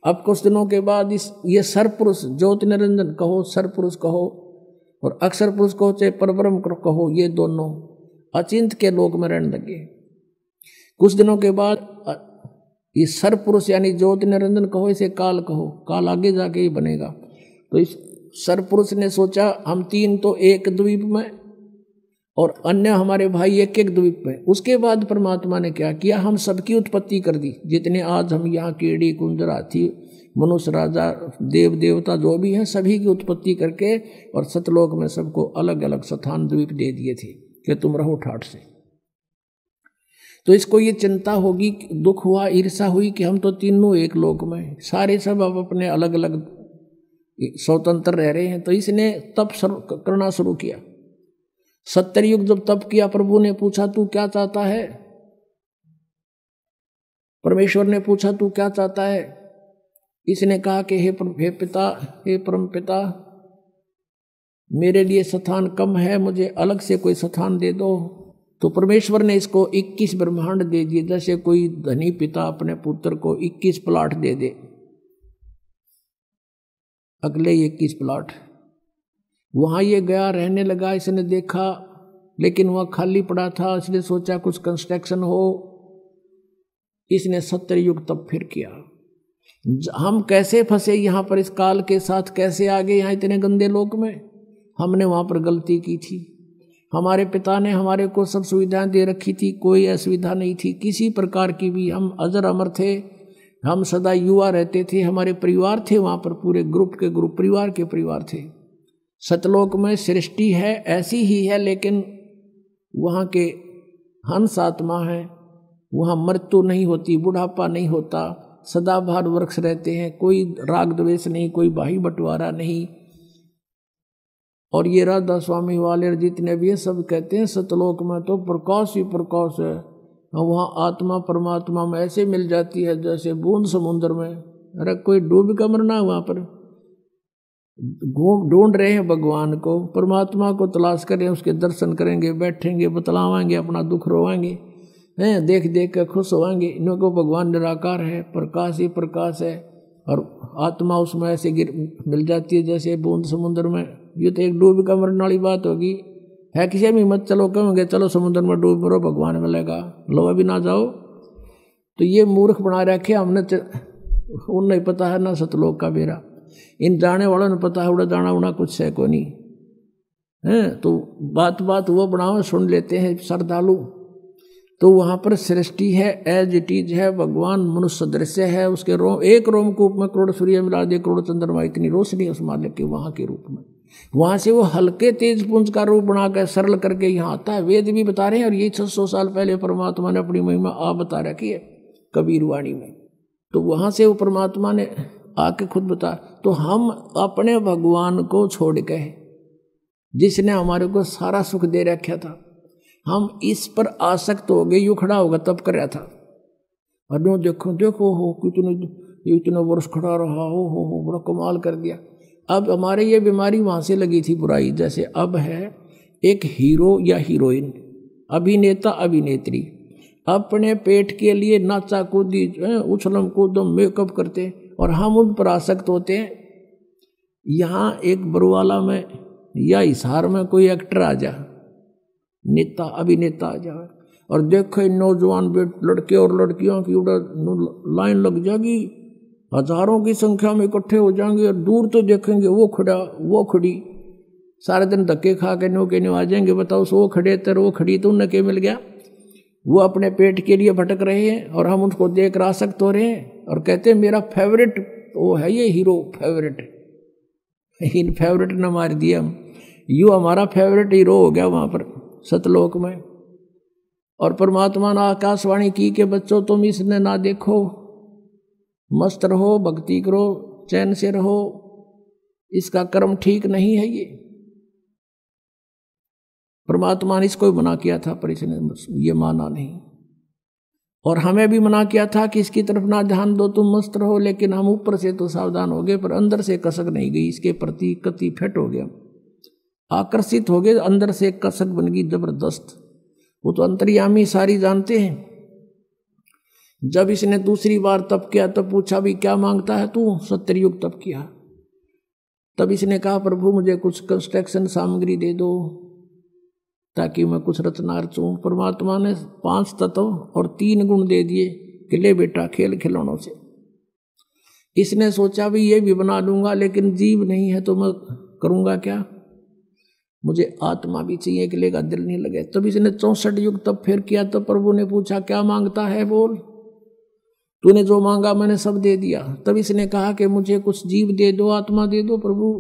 अब कुछ दिनों के बाद ये सरपुरुष, ज्योत निरंजन कहो, सरपुरुष कहो और अक्षर पुरुष कहो, चाहे परब्रह्म कहो, ये दोनों अचिंत के लोक में रहने लगे। कुछ दिनों के बाद ये सरपुरुष यानी ज्योत निरंजन कहो, इसे काल कहो, काल आगे जाके ही बनेगा। तो इस सरपुरुष ने सोचा हम तीन तो एक द्वीप में और अन्य हमारे भाई एक एक द्वीप में। उसके बाद परमात्मा ने क्या किया, हम सबकी उत्पत्ति कर दी। जितने आज हम यहाँ कीड़ी कुंजर हाथी मनुष्य राजा देव देवता जो भी हैं सभी की उत्पत्ति करके और सतलोक में सबको अलग अलग स्थान द्वीप दे दिए थे कि तुम रहो ठाठ से। तो इसको ये चिंता होगी, दुख हुआ, ईर्षा हुई कि हम तो तीनों एक लोक में, सारे सब अब अपने अलग अलग स्वतंत्र रह रहे हैं। तो इसने तप करना शुरू किया। 70 युग जब तप किया, प्रभु ने पूछा तू क्या चाहता है, परमेश्वर ने पूछा तू क्या चाहता है। इसने कहा कि हे पिता, हे परम पिता, मेरे लिए स्थान कम है, मुझे अलग से कोई स्थान दे दो। तो परमेश्वर ने इसको 21 ब्रह्मांड दे दिए, जैसे कोई धनी पिता अपने पुत्र को 21 प्लाट दे दे, अगले 21 प्लाट। वहाँ ये गया, रहने लगा। इसने देखा लेकिन वह खाली पड़ा था, इसने सोचा कुछ कंस्ट्रक्शन हो। इसने 70 युग तब फिर किया। हम कैसे फंसे यहाँ पर, इस काल के साथ कैसे आ गए यहाँ इतने गंदे लोक में। हमने वहाँ पर गलती की थी। हमारे पिता ने हमारे को सब सुविधाएं दे रखी थी, कोई असुविधा नहीं थी किसी प्रकार की भी। हम अजर अमर थे, हम सदा युवा रहते थे। हमारे परिवार थे वहाँ पर, पूरे ग्रुप के ग्रुप, परिवार के परिवार थे। सतलोक में सृष्टि है ऐसी ही है, लेकिन वहाँ के हंस आत्मा है, वहाँ मृत्यु नहीं होती, बुढ़ापा नहीं होता, सदाबहार वृक्ष रहते हैं, कोई राग द्वेष नहीं, कोई भाई बंटवारा नहीं। और ये राधा स्वामी वाले जितने भी हैं सब कहते हैं सतलोक में तो प्रकाश ही प्रकाश है। वहाँ आत्मा परमात्मा में ऐसे मिल जाती है जैसे बूंद समुद्र में। अरे कोई डूब का मरना, वहाँ पर ढूंढ रहे हैं भगवान को, परमात्मा को तलाश करें, उसके दर्शन करेंगे, बैठेंगे, बतलावाएंगे, अपना दुख रोवाएंगे, हैं देख देख कर खुश होवाएंगे। इन्हों को भगवान निराकार है, प्रकाश ही प्रकाश है और आत्मा उसमें ऐसे मिल जाती है जैसे बूंद समुद्र में। ये तो एक डूब का मरने वाली बात होगी, है किसी में मत चलो, कहोगे चलो समुद्र में डूब मरो, भगवान मिलेगा, लो अभी ना जाओ। तो ये मूर्ख बना रखे हमने, उन्हें पता है ना सतलोक का बेरा। इन जाने वालों ने पता है उड़ा जाना उड़ा कुछ है को नहीं है। तो बात बात वो बनाओ, सुन लेते हैं श्रद्धालु। तो वहाँ पर सृष्टि है, एज इट इज है, भगवान मनुष्य दृश्य है, उसके एक रोमकूप में करोड़ सूर्य मिला दे, करोड़ चंद्रमा, इतनी रोशनी उस मालिक के वहाँ के रूप में। वहाँ से वो हल्के तेज पुंज का रूप बनाकर सरल करके यहाँ आता है। वेद भी बता रहे हैं, और ये 600 साल पहले परमात्मा ने अपनी महिमा आप बता रखी है कबीर वाणी में। तो वहाँ से वो परमात्मा ने आके खुद बता। तो हम अपने भगवान को छोड़ के, जिसने हमारे को सारा सुख दे रखा था, हम इस पर आसक्त हो गए। यूँ खड़ा होगा तब कर रहा था, और देखो देखो हो इतने वर्ष खड़ा रहा, हो बड़ा कमाल कर दिया। अब हमारे ये बीमारी वहाँ से लगी थी बुराई। जैसे अब है एक हीरो या हीरोइन, अभिनेता अभिनेत्री, अपने पेट के लिए नाचा कूदी, उछलम कूदम, मेकअप करते, और हम उन पर आसक्त होते हैं। यहाँ एक बरुवाला में या हिसार में कोई एक्टर आ जा, नेता अभिनेता आ जाए, और देखे नौजवान लड़के और लड़कियों की लाइन लग जाएगी, हजारों की संख्या में इकट्ठे हो जाएंगे, और दूर तो देखेंगे वो खड़ा वो खड़ी, सारे दिन धक्के खा के नो के नो आ जाएंगे। बताओ वो खड़े तर वो खड़ी, तो उन्हें क्या मिल गया? वो अपने पेट के लिए भटक रहे हैं और हम उनको देख आसक्त हो रहे हैं और कहते हैं मेरा फेवरेट वो है ये हीरो फेवरेट। इन फेवरेट ने मार दिया हम, यू हमारा फेवरेट हीरो हो गया वहाँ पर सतलोक में। और परमात्मा ने आकाशवाणी की कि बच्चों तुम इसने ना देखो, मस्त रहो, भक्ति करो, चैन से रहो, इसका कर्म ठीक नहीं है। ये परमात्मा ने इसको भी मना किया था, पर इसने ये माना नहीं। और हमें भी मना किया था कि इसकी तरफ ना ध्यान दो, तुम मस्त रहो, लेकिन हम ऊपर से तो सावधान हो गए पर अंदर से कसक नहीं गई, इसके प्रति कति फिट हो गया। आकर्षित हो गए, अंदर से एक कसक बन गई जबरदस्त। वो तो अंतर्यामी सारी जानते हैं। जब इसने दूसरी बार तप किया तब पूछा भी क्या मांगता है तू? 70 युग तप किया। तब इसने कहा प्रभु मुझे कुछ कंस्ट्रक्शन सामग्री दे दो ताकि मैं कुछ रचना रचूं। परमात्मा ने 5 तत्व और 3 गुण दे दिए कि ले बेटा खेल खिलौनों से। इसने सोचा भी ये भी बना लूंगा, लेकिन जीव नहीं है तो मैं करूंगा क्या? मुझे आत्मा भी चाहिए कि लेगा दिल नहीं लगे। तब इसने 64 युग तब फिर किया। तब प्रभु ने पूछा क्या मांगता है बोल। तूने जो मांगा मैंने सब दे दिया। तब इसने कहा कि मुझे कुछ जीव दे दो, आत्मा दे दो प्रभु।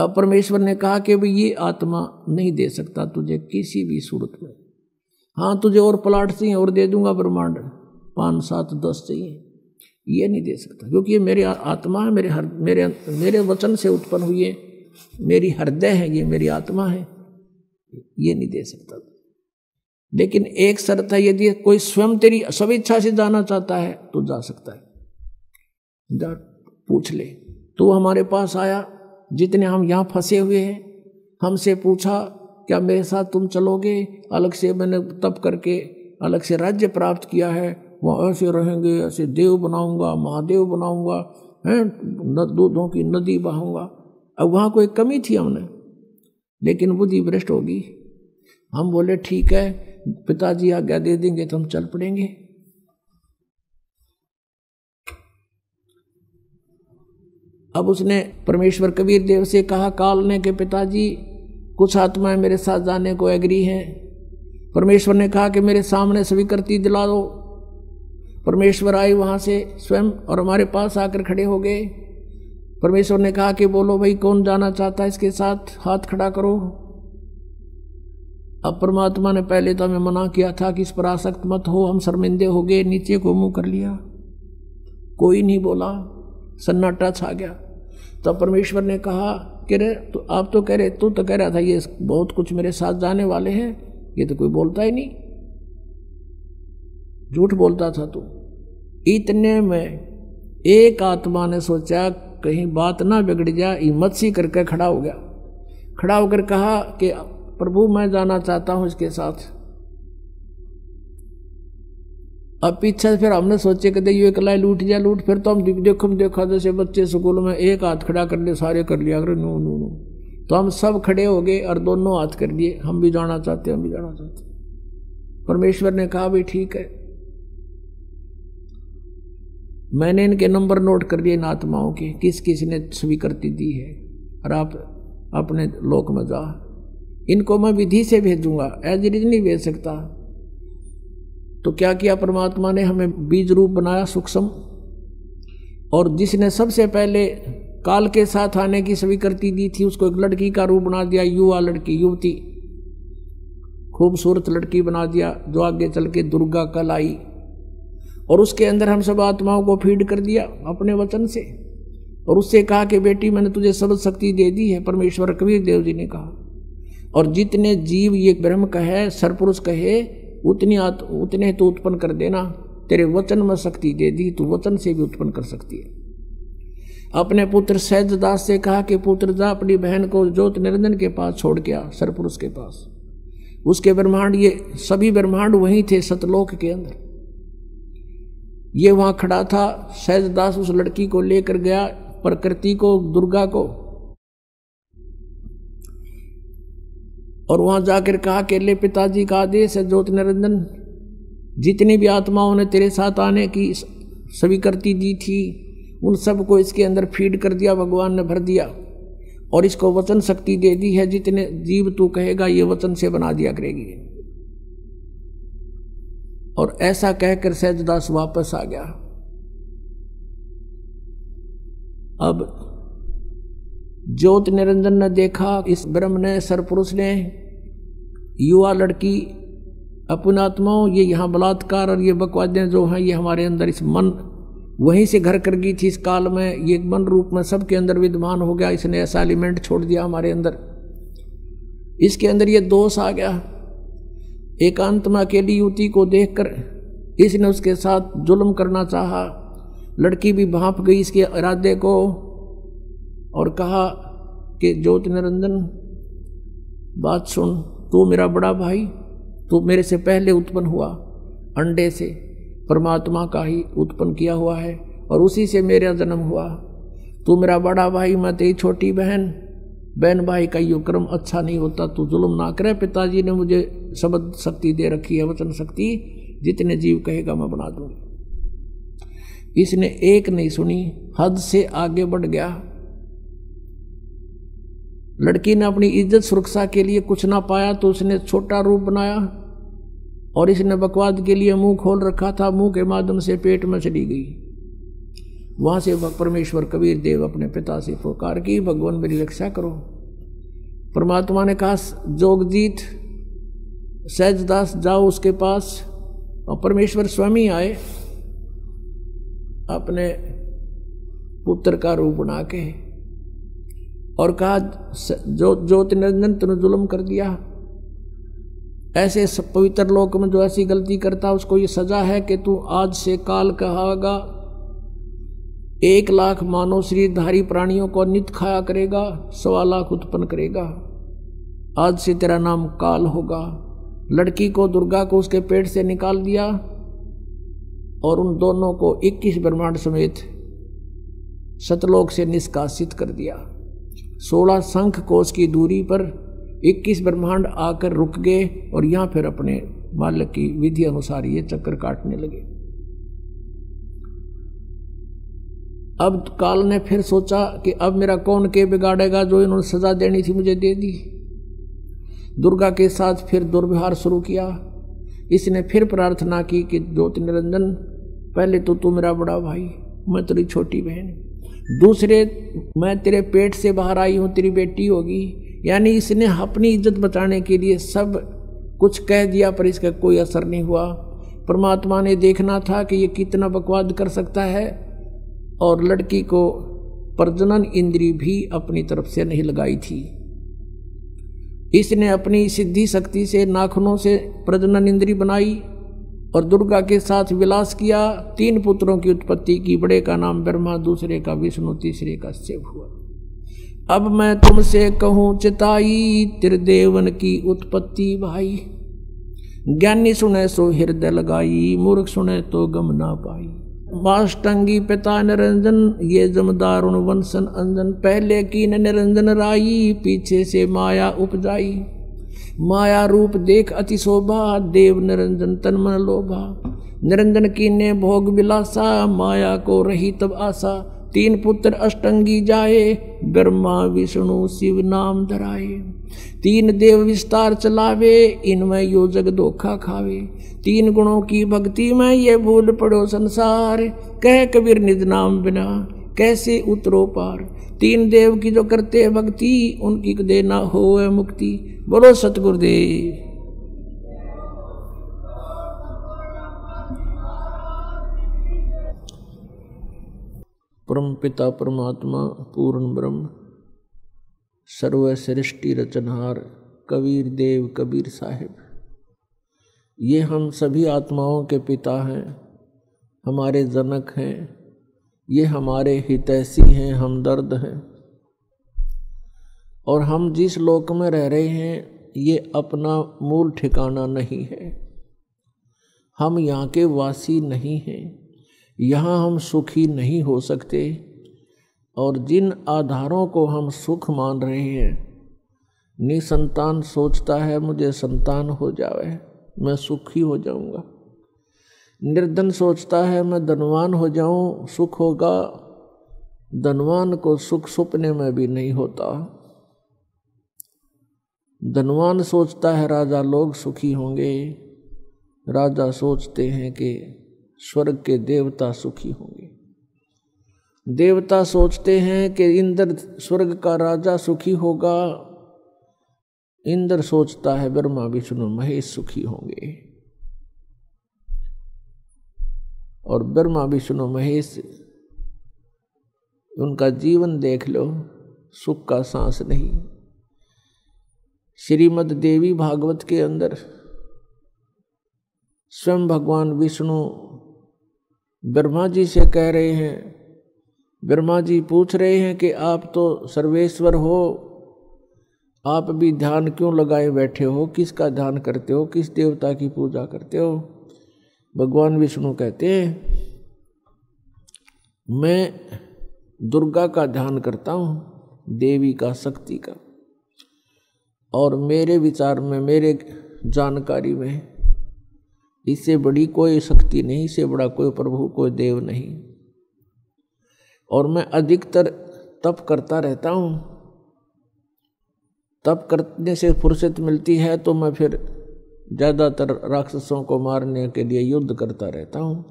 अब परमेश्वर ने कहा कि भाई ये आत्मा नहीं दे सकता तुझे किसी भी सूरत में। हाँ तुझे और प्लाट चाहिए और दे दूंगा ब्रह्मांड 5, 7, 10 चाहिए, ये नहीं दे सकता क्योंकि ये मेरी आत्मा है, मेरे वचन से उत्पन्न हुई है, मेरी हृदय है, ये मेरी आत्मा है, ये नहीं दे सकता। लेकिन एक शर्त है, यदि कोई स्वयं तेरी स्वेच्छा से जाना चाहता है तो जा सकता है, जा पूछ ले। तो हमारे पास आया, जितने हम यहाँ फंसे हुए हैं, हमसे पूछा क्या मेरे साथ तुम चलोगे? अलग से मैंने तप करके अलग से राज्य प्राप्त किया है, वहाँ ऐसे रहेंगे, ऐसे देव बनाऊंगा, महादेव बनाऊंगा, हैं दूधों की नदी बहाऊंगा। अब वहाँ कोई कमी थी हमने, लेकिन बुद्धि भ्रष्ट होगी। हम बोले ठीक है पिताजी आज्ञा दे देंगे तो हम चल पड़ेंगे। अब उसने परमेश्वर कबीर देव से कहा काल ने के पिताजी कुछ आत्माएं मेरे साथ जाने को एग्री हैं। परमेश्वर ने कहा कि मेरे सामने स्वीकृति दिला दो। परमेश्वर आए वहां से स्वयं और हमारे पास आकर खड़े हो गए। परमेश्वर ने कहा कि बोलो भाई कौन जाना चाहता है इसके साथ, हाथ खड़ा करो। अब परमात्मा ने पहले तो हमें मना किया था कि इस पर आसक्त मत हो, हम शर्मिंदे हो गए, नीचे को मुंह कर लिया, कोई नहीं बोला, सन्नाटा छा गया। तब परमेश्वर ने कहा कि रे तो आप तो कह रहे, तू तो कह रहा था ये बहुत कुछ मेरे साथ जाने वाले हैं, ये तो कोई बोलता ही नहीं, झूठ बोलता था तू। इतने में एक आत्मा ने सोचा कहीं बात ना बिगड़ जाए, हिम्मत सी करके खड़ा हो गया। खड़ा होकर कहा कि प्रभु मैं जाना चाहता हूं इसके साथ। अब पीछे फिर हमने सोचे कि ये कलाई लूट जा लूट, फिर तो हम देखा जैसे बच्चे स्कूल में एक हाथ खड़ा कर ले, सारे कर लिया अगर नो नो नो, तो हम सब खड़े हो गए और दोनों हाथ कर दिए, हम भी जाना चाहते, हम भी जाना चाहते। परमेश्वर ने कहा भाई ठीक है, मैंने इनके नंबर नोट कर लिए इन आत्माओं के, किस किस ने स्वीकृति दी है, और आप अपने लोक में जा। इनको मैं विधि से भेजूंगा, एज इट इज नहीं भेज सकता। तो क्या किया परमात्मा ने, हमें बीज रूप बनाया सूक्ष्म, और जिसने सबसे पहले काल के साथ आने की स्वीकृति दी थी उसको एक लड़की का रूप बना दिया, युवा लड़की, युवती, खूबसूरत लड़की बना दिया, जो आगे चल के दुर्गा कल आई। और उसके अंदर हम सब आत्माओं को फीड कर दिया अपने वचन से, और उससे कहा कि बेटी मैंने तुझे सब शक्ति दे दी है, परमेश्वर कबीर देव जी ने कहा। और जितने जीव ये ब्रह्म कहे, सरपुरुष कहे, उतने तो उत्पन्न कर देना, तेरे वचन में शक्ति दे दी, तू वचन से भी उत्पन्न कर सकती है। अपने पुत्र सहजदास से कहा कि पुत्र जा अपनी बहन को ज्योत निरंजन के पास छोड़ के आ, सरपुरुष के पास। उसके ब्रह्मांड, ये सभी ब्रह्मांड वहीं थे सतलोक के अंदर। ये वहां खड़ा था, सहजदास उस लड़की को लेकर गया, प्रकृति को, दुर्गा को, और वहां जाकर कहा कि ले पिताजी का आदेश है, ज्योत निरंजन जितनी भी आत्माओं ने तेरे साथ आने की स्वीकृति दी थी उन सबको इसके अंदर फीड कर दिया, भगवान ने भर दिया, और इसको वचन शक्ति दे दी है, जितने जीव तू कहेगा ये वचन से बना दिया करेगी। और ऐसा कहकर सहजदास वापस आ गया। अब ज्योत निरंजन ने देखा, इस ब्रह्म ने, सरपुरुष ने, युवा लड़की, अपने आत्माओं, ये यहाँ बलात्कार और ये बकवादें जो हैं ये हमारे अंदर, इस मन वहीं से घर कर गई थी इस काल में, ये मन रूप में सबके अंदर विद्यमान हो गया, इसने ऐसा एलिमेंट छोड़ दिया हमारे अंदर, इसके अंदर ये दोष आ गया। एकांत में अकेली युवती को देखकर इसने उसके साथ जुल्म करना चाहा, लड़की भी भांप गई इसके इरादे को, और कहा कि ज्योति निरंजन बात सुन, तू मेरा बड़ा भाई, तू मेरे से पहले उत्पन्न हुआ, अंडे से परमात्मा का ही उत्पन्न किया हुआ है और उसी से मेरा जन्म हुआ। तू मेरा बड़ा भाई, मैं तेरी छोटी बहन, बहन भाई का यो क्रम अच्छा नहीं होता, तू जुल्म ना करे। पिताजी ने मुझे शब्द शक्ति दे रखी है, वचन शक्ति, जितने जीव कहेगा मैं बना दूंगी। इसने एक नहीं सुनी, हद से आगे बढ़ गया। लड़की ने अपनी इज्जत सुरक्षा के लिए कुछ ना पाया तो उसने छोटा रूप बनाया और इसने बकवाद के लिए मुंह खोल रखा था, मुंह के माध्यम से पेट में चली गई। वहां से परमेश्वर कबीर देव अपने पिता से पुकार की, भगवान मेरी रक्षा करो। परमात्मा ने कहा, जोगजीत सहजदास जाओ उसके पास, और परमेश्वर स्वयं आए अपने पुत्र का रूप बना के और कहा, ज्योति निरंजन तूने जुल्म कर दिया, ऐसे पवित्र लोक में जो ऐसी गलती करता उसको ये सजा है कि तू आज से काल कहागा 1 लाख मानव शरीरधारी प्राणियों को नित खाया करेगा, 1.25 लाख उत्पन्न करेगा। आज से तेरा नाम काल होगा। लड़की को, दुर्गा को उसके पेट से निकाल दिया और उन दोनों को 21 ब्रह्मांड समेत सतलोक से निष्कासित कर दिया। 16 शंख कोश की दूरी पर 21 ब्रह्मांड आकर रुक गए और यहाँ फिर अपने मालिक की विधि अनुसार ये चक्कर काटने लगे। अब काल ने फिर सोचा कि अब मेरा कौन के बिगाड़ेगा, जो इन्होंने सजा देनी थी मुझे दे दी। दुर्गा के साथ फिर दुर्व्यवहार शुरू किया। इसने फिर प्रार्थना की कि ज्योति निरंजन, पहले तो तू मेरा बड़ा भाई, मैं तेरी छोटी बहन, दूसरे मैं तेरे पेट से बाहर आई हूँ, तेरी बेटी होगी। यानी इसने अपनी इज्जत बचाने के लिए सब कुछ कह दिया, पर इसका कोई असर नहीं हुआ। परमात्मा ने देखना था कि ये कितना बकवाद कर सकता है, और लड़की को प्रजनन इंद्री भी अपनी तरफ से नहीं लगाई थी। इसने अपनी सिद्धि शक्ति से नाखूनों से प्रजनन इंद्री बनाई और दुर्गा के साथ विलास किया। 3 पुत्रों की उत्पत्ति की। बड़े का नाम ब्रह्मा, दूसरे का विष्णु, तीसरे का शिव हुआ। अब मैं तुमसे कहूँ चिताई, त्रिदेवन की उत्पत्ति भाई। ज्ञानी सुने सो हृदय लगाई, मूर्ख सुने तो गम ना पाई। माष्टंगी पिता निरंजन, ये जमदारुण वंशन अंजन। पहले कीन निरंजन राई, पीछे से माया उपजाई। माया रूप देख अति शोभा, देव निरंजन तन मन लोभा। निरंजन कीने भोग विलासा, माया को रही तब आशा। 3 पुत्र अष्टंगी जाए, ब्रह्मा विष्णु शिव नाम धराए। 3 देव विस्तार चलावे, इनमें यो जग धोखा खावे। 3 गुणों की भक्ति में ये भूल पड़ो संसार, कह कबीर निज नाम बिना कैसे उतरो पार। 3 देव की जो करते हैं भक्ति, उनकी देना हो मुक्ति। बोलो सतगुरुदेव। परम पिता परमात्मा पूर्ण ब्रह्म सर्व सृष्टि रचनहार कबीर देव कबीर साहिब, ये हम सभी आत्माओं के पिता हैं, हमारे जनक हैं, ये हमारे हितैषी हैं, हमदर्द हैं। और हम जिस लोक में रह रहे हैं ये अपना मूल ठिकाना नहीं है। हम यहाँ के वासी नहीं हैं, यहाँ हम सुखी नहीं हो सकते। और जिन आधारों को हम सुख मान रहे हैं, निसंतान सोचता है मुझे संतान हो जावे, मैं सुखी हो जाऊंगा। निर्धन सोचता है मैं धनवान हो जाऊं, सुख होगा। धनवान को सुख सपने में भी नहीं होता। धनवान सोचता है राजा लोग सुखी होंगे, राजा सोचते हैं कि स्वर्ग के देवता सुखी होंगे। देवता सोचते हैं कि इंद्र स्वर्ग का राजा सुखी होगा। इंद्र सोचता है ब्रह्मा विष्णु महेश सुखी होंगे। और ब्रह्मा विष्णु महेश, उनका जीवन देख लो, सुख का सांस नहीं। श्रीमद् देवी भागवत के अंदर स्वयं भगवान विष्णु ब्रह्मा जी से कह रहे हैं, ब्रह्मा जी पूछ रहे हैं कि आप तो सर्वेश्वर हो, आप भी ध्यान क्यों लगाए बैठे हो, किसका ध्यान करते हो, किस देवता की पूजा करते हो। भगवान विष्णु कहते हैं मैं दुर्गा का ध्यान करता हूँ, देवी का, शक्ति का, और मेरे विचार में, मेरे जानकारी में इससे बड़ी कोई शक्ति नहीं, इससे बड़ा कोई प्रभु, कोई देव नहीं। और मैं अधिकतर तप करता रहता हूँ। तप करने से फुर्सत मिलती है तो मैं फिर ज़्यादातर राक्षसों को मारने के लिए युद्ध करता रहता हूँ।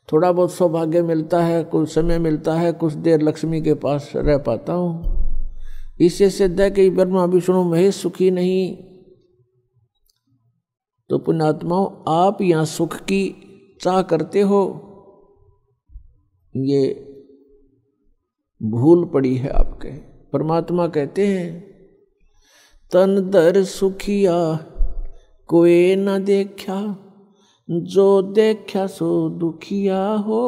थोड़ा बहुत सौभाग्य मिलता है, कुछ समय मिलता है, कुछ देर लक्ष्मी के पास रह पाता हूँ। इससे सिद्ध है कि ब्रह्मा विष्णु महेश सुखी नहीं। तो पुण्यात्माओं, आप यहाँ सुख की चाह करते हो, ये भूल पड़ी है आपके। परमात्मा कहते हैं तन दर सुखिया कोई न देखा, जो देखा सो दुखिया हो।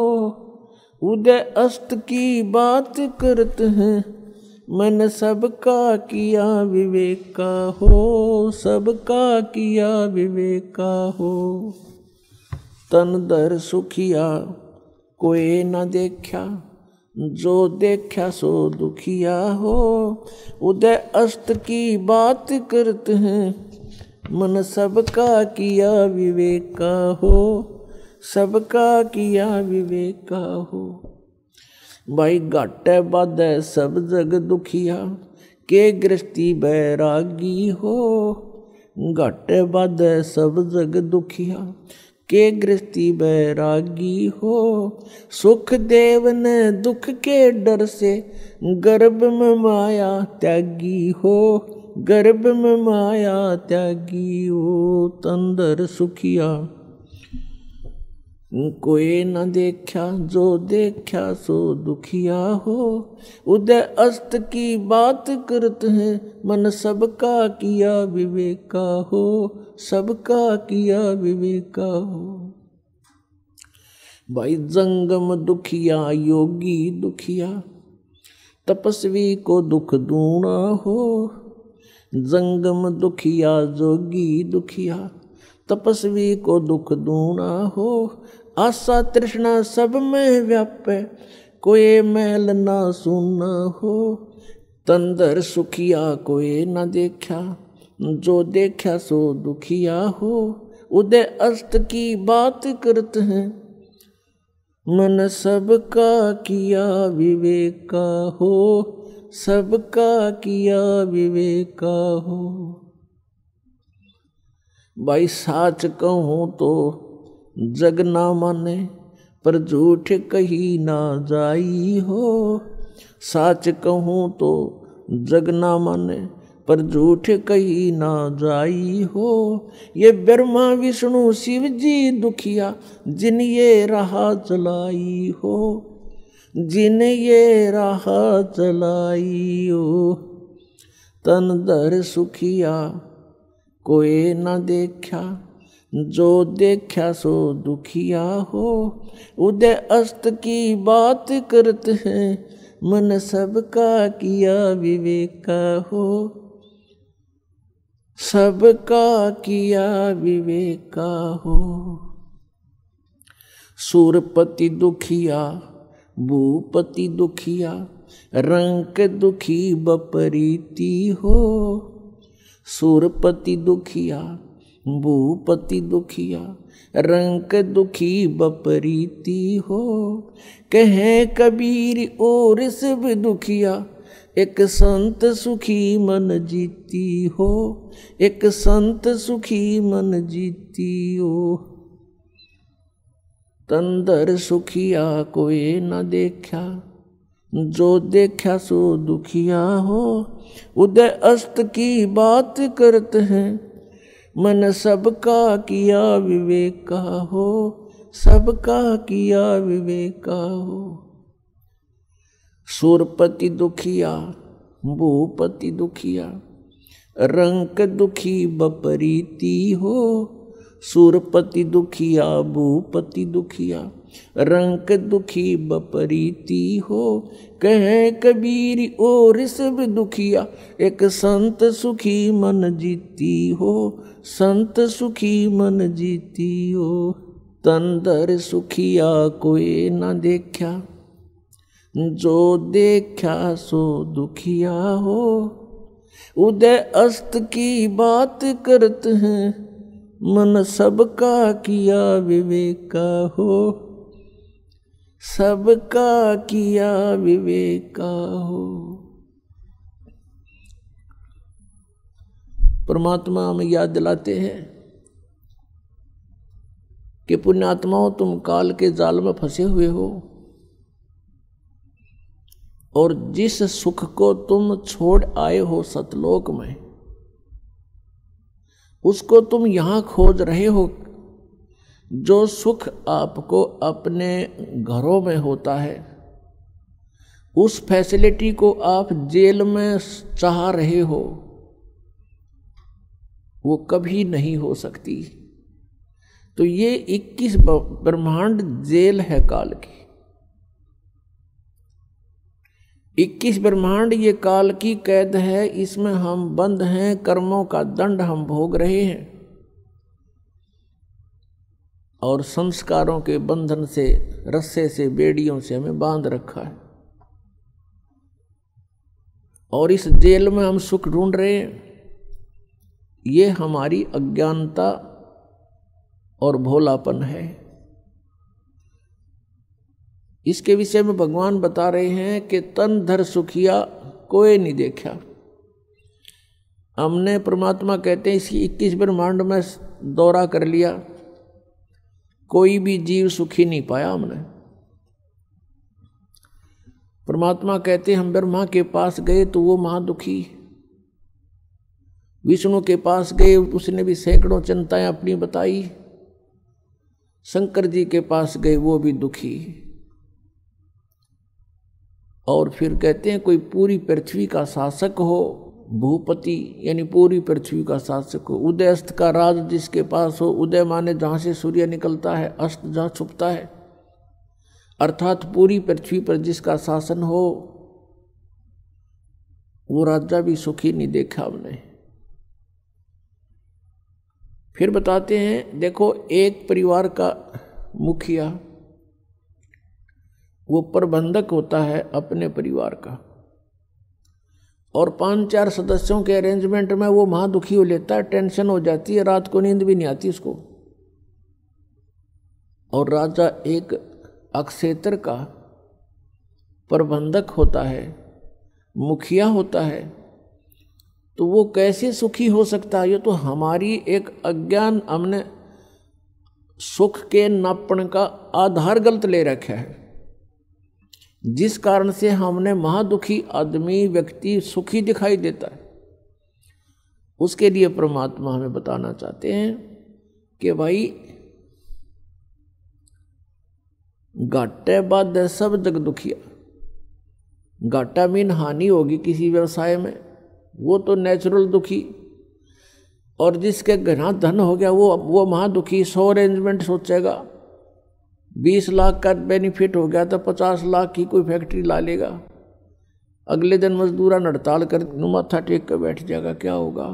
उदय अस्त की बात करत हैं, मन सबका किया विवेका हो, सबका किया विवेका हो। तन दर सुखिया कोई न देखा, जो देखा सो दुखिया हो। उदय अस्त की बात करते हैं, मन सबका किया विवेका हो, सबका किया विवेका हो। भाई घाटे बाधे सब जग दुखिया, के गृहस्थी बैरागी हो। घाटे बाधे सब जग दुखिया, के गृहस्थी बैरागी हो। सुख देव ने दुख के डर से, गर्भ में माया त्यागी हो, गर्भ में माया त्यागी हो। तंदर सुखिया कोई न देखा, जो देखा सो दुखिया हो। उदय अस्त की बात करते हैं, मन सबका किया विवेका हो, सबका किया विवेका हो। भाई जंगम दुखिया योगी दुखिया, तपस्वी को दुख दूना हो। जंगम दुखिया जोगी दुखिया, तपस्वी को दुख दूना हो। आशा तृष्णा सब में व्यापे, कोई मैल ना सुना हो। तंदर सुखिया कोई न देखा, जो देखा सो दुखिया हो। उदय अस्त की बात करते हैं, मन सबका किया विवेका हो, सबका किया विवेका हो। भाई साच कहूँ तो जग ना माने, पर झूठ कही ना जाई हो। साच कहूँ तो जग ना माने, पर झूठ कही ना जाई हो। ये ब्रह्मा विष्णु शिव जी दुखिया, जिन ये राह चलाई हो, जिन ये राह चलाई हो। तन दर सुखिया कोई न देखा, जो देखा सो दुखिया हो। उदय अस्त की बात करते हैं, मन सबका किया विवेका हो, सबका किया विवेका हो। सूरपति दुखिया भूपति दुखिया, रंक दुखी बपरीति हो। सूरपति दुखिया भूपति दुखिया, रंक दुखी बपरीति हो। कहे कबीर और सब दुखिया, एक संत सुखी मन जीती हो, एक संत सुखी मन जीती हो। तंदर सुखिया कोई न देखा, जो देखा सो दुखिया हो। उदय अस्त की बात करते हैं, मन सबका किया विवेका हो, सबका किया विवेका हो। सूरपति दुखिया भूपति दुखिया, रंक दुखी बपरीति हो। सूरपति दुखिया भूपति दुखिया, रंक दुखी बपरीती हो। कहे कबीर और सब दुखिया, एक संत सुखी मन जीती हो। संत सुखी मन जीती हो। तन धर सुखिया कोई न देखा, जो देखा सो दुखिया हो। उदय अस्त की बात करते हैं, मन सबका किया विवेका हो। सबका किया विवेका हो। परमात्मा हमें याद दिलाते हैं कि पुण्यात्माओं, तुम काल के जाल में फंसे हुए हो और जिस सुख को तुम छोड़ आए हो सतलोक में, उसको तुम यहां खोज रहे हो। जो सुख आपको अपने घरों में होता है, उस फैसिलिटी को आप जेल में चाह रहे हो, वो कभी नहीं हो सकती। तो ये 21 ब्रह्मांड जेल है काल की। 21 ब्रह्मांड ये काल की कैद है, इसमें हम बंद हैं, कर्मों का दंड हम भोग रहे हैं और संस्कारों के बंधन से, रस्से से, बेड़ियों से हमें बांध रखा है। और इस जेल में हम सुख ढूंढ रहे हैं। ये हमारी अज्ञानता और भोलापन है। इसके विषय में भगवान बता रहे हैं कि तन धर सुखिया कोई नहीं देखा। हमने, परमात्मा कहते हैं, इसी 21 ब्रह्मांड में दौरा कर लिया, कोई भी जीव सुखी नहीं पाया हमने। परमात्मा कहते हैं हम ब्रह्मा के पास गए तो वो महादुखी, विष्णु के पास गए उसने भी सैकड़ों चिंताएं अपनी बताई, शंकर जी के पास गए वो भी दुखी। और फिर कहते हैं कोई पूरी पृथ्वी का शासक हो, भूपति यानी पूरी पृथ्वी का शासक हो, उदय अस्त का राज जिसके पास हो, उदय माने जहाँ से सूर्य निकलता है, अस्त जहाँ छुपता है, अर्थात पूरी पृथ्वी पर जिसका शासन हो, वो राजा भी सुखी नहीं देखा हमने। फिर बताते हैं, देखो एक परिवार का मुखिया वो प्रबंधक होता है अपने परिवार का, और 5-4 सदस्यों के अरेंजमेंट में वो महादुखी हो लेता है, टेंशन हो जाती है, रात को नींद भी नहीं आती उसको। और राजा एक अक्षेत्र का प्रबंधक होता है, मुखिया होता है, तो वो कैसे सुखी हो सकता है? ये तो हमारी एक अज्ञान, हमने सुख के नापण का आधार गलत ले रखा है, जिस कारण से हमने महादुखी आदमी, व्यक्ति सुखी दिखाई देता है। उसके लिए परमात्मा हमें बताना चाहते हैं कि भाई घाटे बाद सब जग दुखिया। घाटा मीन हानि होगी किसी व्यवसाय में, वो तो नेचुरल दुखी। और जिसके घना धन हो गया वो महादुखी। 100 अरेंजमेंट सोचेगा, 20 लाख का बेनिफिट हो गया तो 50 लाख की कोई फैक्ट्री ला लेगा, अगले दिन मजदूरा हड़ताल कर माथा टेक कर बैठ जाएगा, क्या होगा,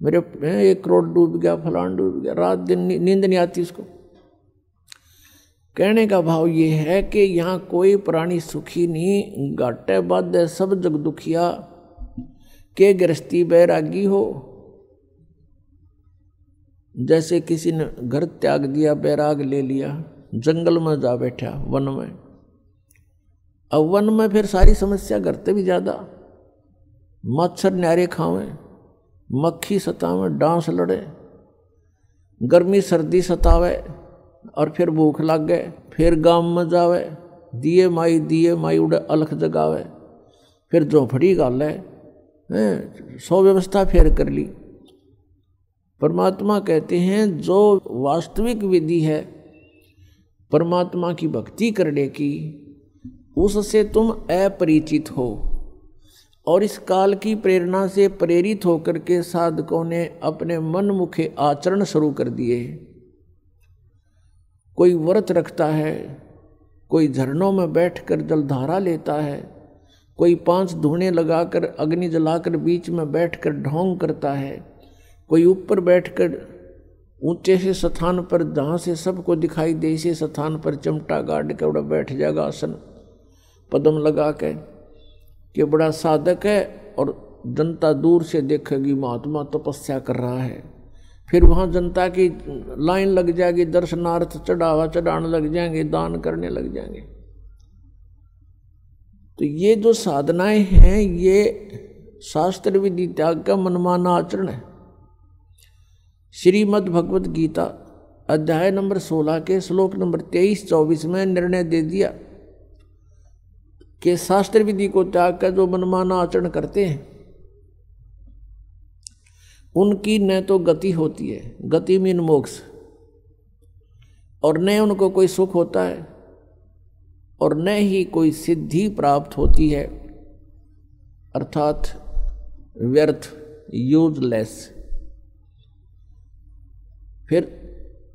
मेरे 1 करोड़ डूब गया, फलान डूब गया, रात दिन नींद नहीं आती उसको। कहने का भाव ये है कि यहाँ कोई प्राणी सुखी नहीं। घाटे बाद सब जग दुखिया, के गृहस्थी बैरागी हो। जैसे किसी ने घर त्याग दिया, बैराग ले लिया, जंगल में जा बैठा, वन में। अब वन में फिर सारी समस्या करते भी ज़्यादा, मच्छर न्यारे खावे, मक्खी सतावे, डांस लड़े, गर्मी सर्दी सतावे, और फिर भूख लग गए, फिर गांव में जावे, दिए माई उड़े अलख जगावे, फिर झोंपड़ी गाले, 100 व्यवस्था फिर कर ली। परमात्मा कहते हैं जो वास्तविक विधि है परमात्मा की भक्ति करने की, उससे तुम अपरिचित हो। और इस काल की प्रेरणा से प्रेरित होकर के साधकों ने अपने मन मुखे आचरण शुरू कर दिए। कोई व्रत रखता है, कोई झरनों में बैठकर जलधारा लेता है, कोई 5 धूणे लगाकर अग्नि जलाकर बीच में बैठकर ढोंग करता है, कोई ऊपर बैठकर ऊंचे से स्थान पर जहाँ से सबको दिखाई दे इसी स्थान पर चिमटा गाड़ के बड़ा बैठ जाएगा आसन पद्म लगा के कि बड़ा साधक है, और जनता दूर से देखेगी महात्मा तपस्या कर रहा है। फिर वहाँ जनता की लाइन लग जाएगी, दर्शनार्थ चढ़ावा चढ़ाने लग जाएंगे, दान करने लग जाएंगे। तो ये जो साधनाएं हैं ये शास्त्र विधि त्याग का मनमाना आचरण है। श्रीमद् भगवत गीता अध्याय नंबर 16 के श्लोक नंबर 23-24 में निर्णय दे दिया कि शास्त्र विधि को त्याग कर जो मनमाना आचरण करते हैं उनकी न तो गति होती है, गति मीन मोक्ष, और न उनको कोई सुख होता है, और न ही कोई सिद्धि प्राप्त होती है, अर्थात व्यर्थ, यूजलेस। फिर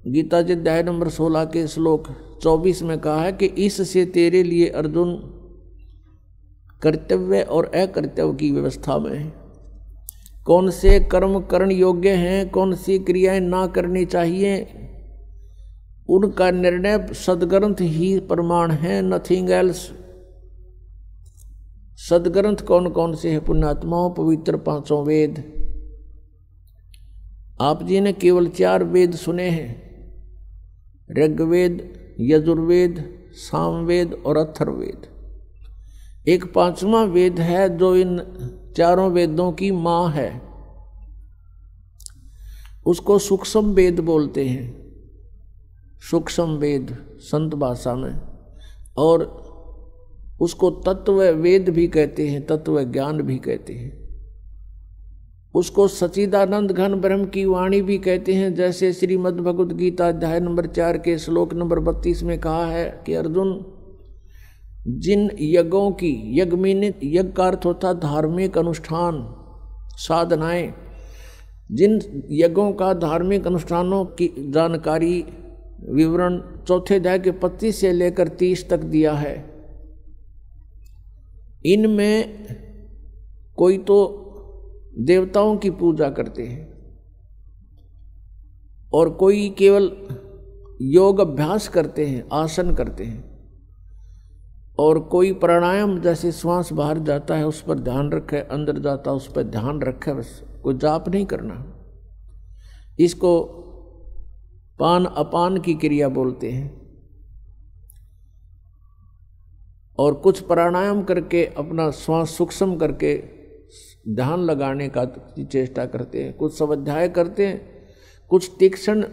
गीता जी अध्याय नंबर 16 के श्लोक 24 में कहा है कि इससे तेरे लिए अर्जुन कर्तव्य और अकर्तव्य की व्यवस्था में है। कौन से कर्म करण योग्य हैं, कौन सी क्रियाएं ना करनी चाहिए, उनका निर्णय सदग्रंथ ही प्रमाण है, नथिंग एल्स। सदग्रंथ कौन कौन से हैं? पुण्यात्माओं पवित्र 5 वेद। आप जी ने केवल 4 वेद सुने हैं, ऋग्वेद, यजुर्वेद, सामवेद और अथर्ववेद। एक 5वां वेद है जो इन 4 वेदों की माँ है, उसको सूक्ष्म वेद बोलते हैं, सूक्ष्म वेद संत भाषा में, और उसको तत्व वेद भी कहते हैं, तत्व ज्ञान भी कहते हैं। उसको सच्चिदानंद घन ब्रह्म की वाणी भी कहते हैं, जैसे श्रीमद् भगवद गीता अध्याय नंबर 4 के श्लोक नंबर 32 में कहा है कि अर्जुन, जिन यज्ञों की, यज्ञ का अर्थ होता धार्मिक अनुष्ठान साधनाएं, जिन यज्ञों का धार्मिक अनुष्ठानों की जानकारी विवरण 4 अध्याय के 25 से लेकर 30 तक दिया है। इनमें कोई तो देवताओं की पूजा करते हैं और कोई केवल योग अभ्यास करते हैं, आसन करते हैं, और कोई प्राणायाम जैसे श्वास बाहर जाता है उस पर ध्यान रखे, अंदर जाता है उस पर ध्यान रखे, बस कोई जाप नहीं करना। इसको पान अपान की क्रिया बोलते हैं। और कुछ प्राणायाम करके अपना श्वास सूक्ष्म करके ध्यान लगाने का चेष्टा करते हैं, कुछ स्वाध्याय करते हैं, कुछ तीक्ष्ण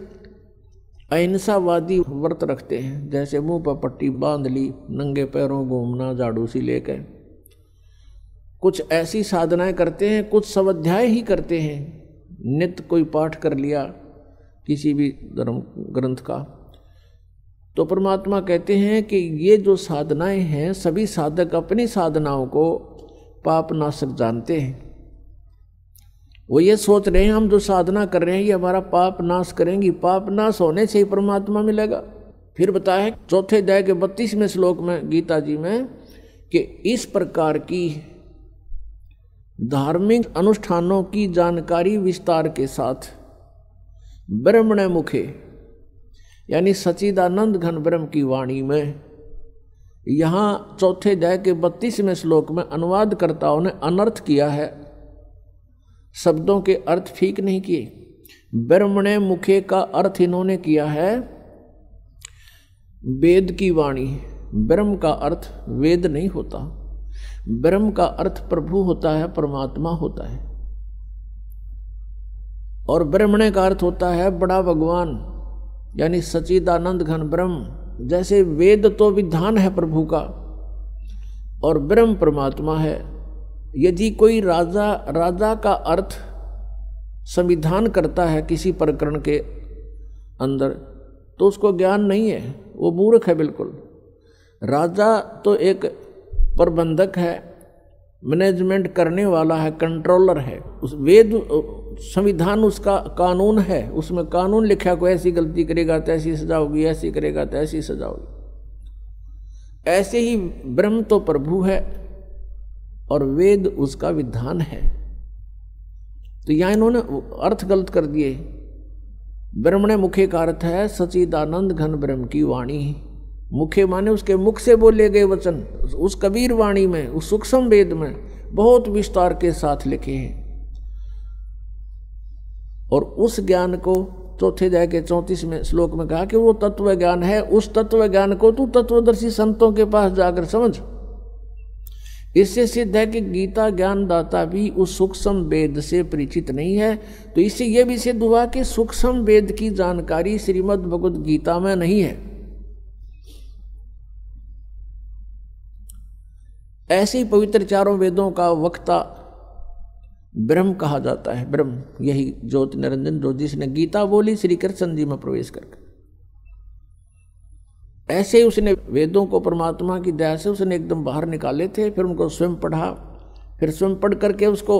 अहिंसावादी व्रत रखते हैं, जैसे मुंह पर पट्टी बांध ली, नंगे पैरों घूमना, झाड़ू सी लेकर, कुछ ऐसी साधनाएं करते हैं, कुछ स्वाध्याय ही करते हैं, नित्य कोई पाठ कर लिया किसी भी धर्म ग्रंथ का। तो परमात्मा कहते हैं कि ये जो साधनाएं हैं, सभी साधक अपनी साधनाओं को पाप नाशक जानते हैं। वो ये सोच रहे हैं हम जो साधना कर रहे हैं ये हमारा पाप नाश करेंगी, पाप नाश होने से ही परमात्मा मिलेगा। फिर बताया 4 अध्याय के 32वें श्लोक में गीता जी में कि इस प्रकार की धार्मिक अनुष्ठानों की जानकारी विस्तार के साथ ब्रह्मण मुखे यानी सच्चिदानंद घन ब्रह्म की वाणी में, यहाँ 4 अध्याय के 32वें श्लोक में अनुवादकर्ताओं ने अनर्थ किया है, शब्दों के अर्थ ठीक नहीं किए। ब्रह्मणे मुखे का अर्थ इन्होंने किया है वेद की वाणी। ब्रह्म का अर्थ वेद नहीं होता, ब्रह्म का अर्थ प्रभु होता है, परमात्मा होता है। और ब्रह्मणे का अर्थ होता है बड़ा भगवान यानी सच्चिदानंद घन ब्रह्म। जैसे वेद तो विधान है प्रभु का और ब्रह्म परमात्मा है। यदि कोई राजा का अर्थ संविधान करता है किसी प्रकरण के अंदर तो उसको ज्ञान नहीं है, वो मूर्ख है बिल्कुल। राजा तो एक प्रबंधक है, मैनेजमेंट करने वाला है, कंट्रोलर है। उस संविधान उसका कानून है, उसमें कानून लिखा, कोई ऐसी गलती करेगा तो ऐसी सजा होगी, ऐसी करेगा तो ऐसी सजा होगी। ऐसे ही ब्रह्म तो प्रभु है और वेद उसका विधान है। तो यहां इन्होंने अर्थ गलत कर दिए। ब्रह्मणे मुखे का अर्थ है सच्चिदानंद घन ब्रह्म की वाणी। मुखे माने उसके मुख से बोले गए वचन, उस कबीर वाणी में, उस सूक्ष्म वेद में बहुत विस्तार के साथ लिखे हैं। और उस ज्ञान को चौथे अध्याय के 34वें श्लोक में कहा कि वो तत्व ज्ञान है। उस तत्व ज्ञान को तू तत्वदर्शी संतों के पास जाकर समझ। इससे सिद्ध है कि गीता ज्ञान दाता भी उस सूक्ष्म वेद से परिचित नहीं है। तो इससे यह भी सिद्ध हुआ कि सूक्ष्म वेद की जानकारी श्रीमद् भगवद गीता में नहीं है। ऐसे ही पवित्र चारों वेदों का वक्ता ब्रह्म कहा जाता है। ब्रह्म यही ज्योति निरंजन जो जिसने गीता बोली श्री कृष्ण जी में प्रवेश करके। ऐसे ही उसने वेदों को परमात्मा की दया से उसने एकदम बाहर निकाले थे, फिर उनको स्वयं पढ़ा, फिर स्वयं पढ़ करके उसको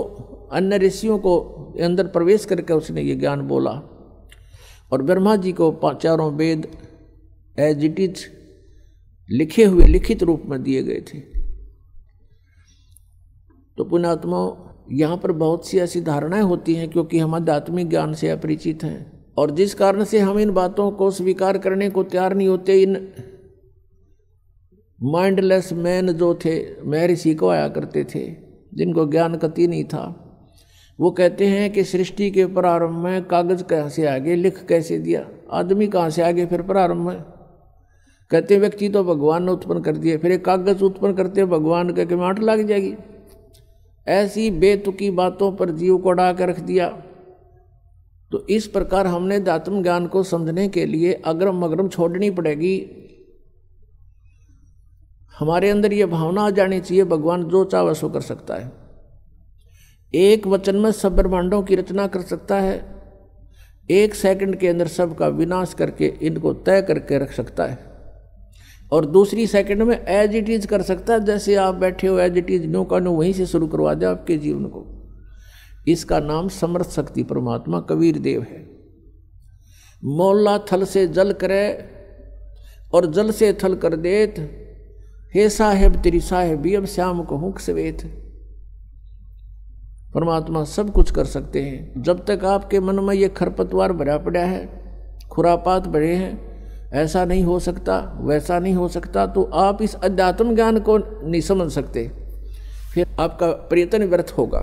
अन्य ऋषियों को अंदर प्रवेश करके उसने ये ज्ञान बोला। और ब्रह्मा जी को चारों वेद एज इट इज लिखे हुए लिखित रूप में दिए गए थे। तो पुण्यात्माओं, यहाँ पर बहुत सी ऐसी धारणाएं होती हैं क्योंकि हम आध्यात्मिक ज्ञान से अपरिचित हैं, और जिस कारण से हम इन बातों को स्वीकार करने को तैयार नहीं होते। इन माइंडलेस मैन जो थे, महर्षि को आया करते थे, जिनको ज्ञान कति नहीं था, वो कहते हैं कि सृष्टि के प्रारंभ में कागज कहाँ से आगे, लिख कैसे दिया, आदमी कहाँ से आगे फिर प्रारंभ में। कहते हैं व्यक्ति तो भगवान ने उत्पन्न कर दिया, फिर एक कागज उत्पन्न करते भगवान कह के माठ लग जाएगी। ऐसी बेतुकी बातों पर जीव को अड़ा कर रख दिया। तो इस प्रकार हमने आत्म ज्ञान को समझने के लिए अग्रम मग्रम छोड़नी पड़ेगी। हमारे अंदर ये भावना आ जानी चाहिए भगवान जो चाहे सो कर सकता है। एक वचन में सब ब्रह्मांडों की रचना कर सकता है, एक सेकंड के अंदर सबका विनाश करके इनको तय करके रख सकता है, और दूसरी सेकंड में एज इट इज कर सकता है। जैसे आप बैठे हो एज इट इज न्यू का न्यू वहीं से शुरू करवा दे आपके जीवन को। इसका नाम समर्थ शक्ति परमात्मा कबीर देव है। मोला थल से जल करे और जल से थल कर देत, हे साहेब तेरी साहेबी अब श्याम को हुक सवेत। परमात्मा सब कुछ कर सकते हैं। जब तक आपके मन में ये खरपतवार भरा पड़ा है, खुरापात भरे हैं, ऐसा नहीं हो सकता, वैसा नहीं हो सकता, तो आप इस अध्यात्म ज्ञान को नहीं समझ सकते, फिर आपका प्रयत्न व्यर्थ होगा।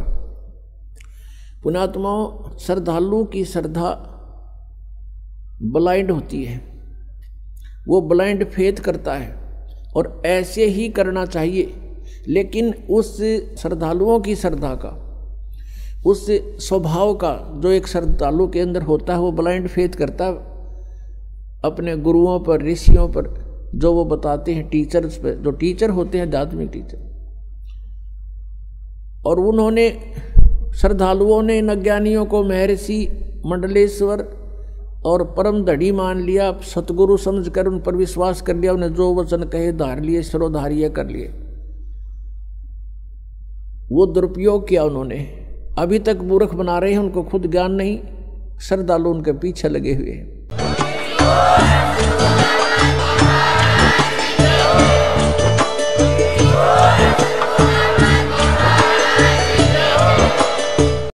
पुण्यात्माओं, श्रद्धालु की श्रद्धा ब्लाइंड होती है, वो ब्लाइंड फेथ करता है, और ऐसे ही करना चाहिए। लेकिन उस श्रद्धालुओं की श्रद्धा का, उस स्वभाव का जो एक श्रद्धालु के अंदर होता है, वो ब्लाइंड फेथ करता है अपने गुरुओं पर, ऋषियों पर, जो वो बताते हैं, टीचर्स पर, जो टीचर होते हैं आध्यात्मिक टीचर। और उन्होंने श्रद्धालुओं ने इन अज्ञानियों को महर्षि, मंडलेश्वर और परम धड़ी मान लिया, सतगुरु समझकर उन पर विश्वास कर लिया, उन्हें जो वचन कहे धार लिए, सरोधार्य कर लिए। वो दुरुपयोग किया उन्होंने। अभी तक मूर्ख बना रहे हैं, उनको खुद ज्ञान नहीं, श्रद्धालु उनके पीछे लगे हुए हैं।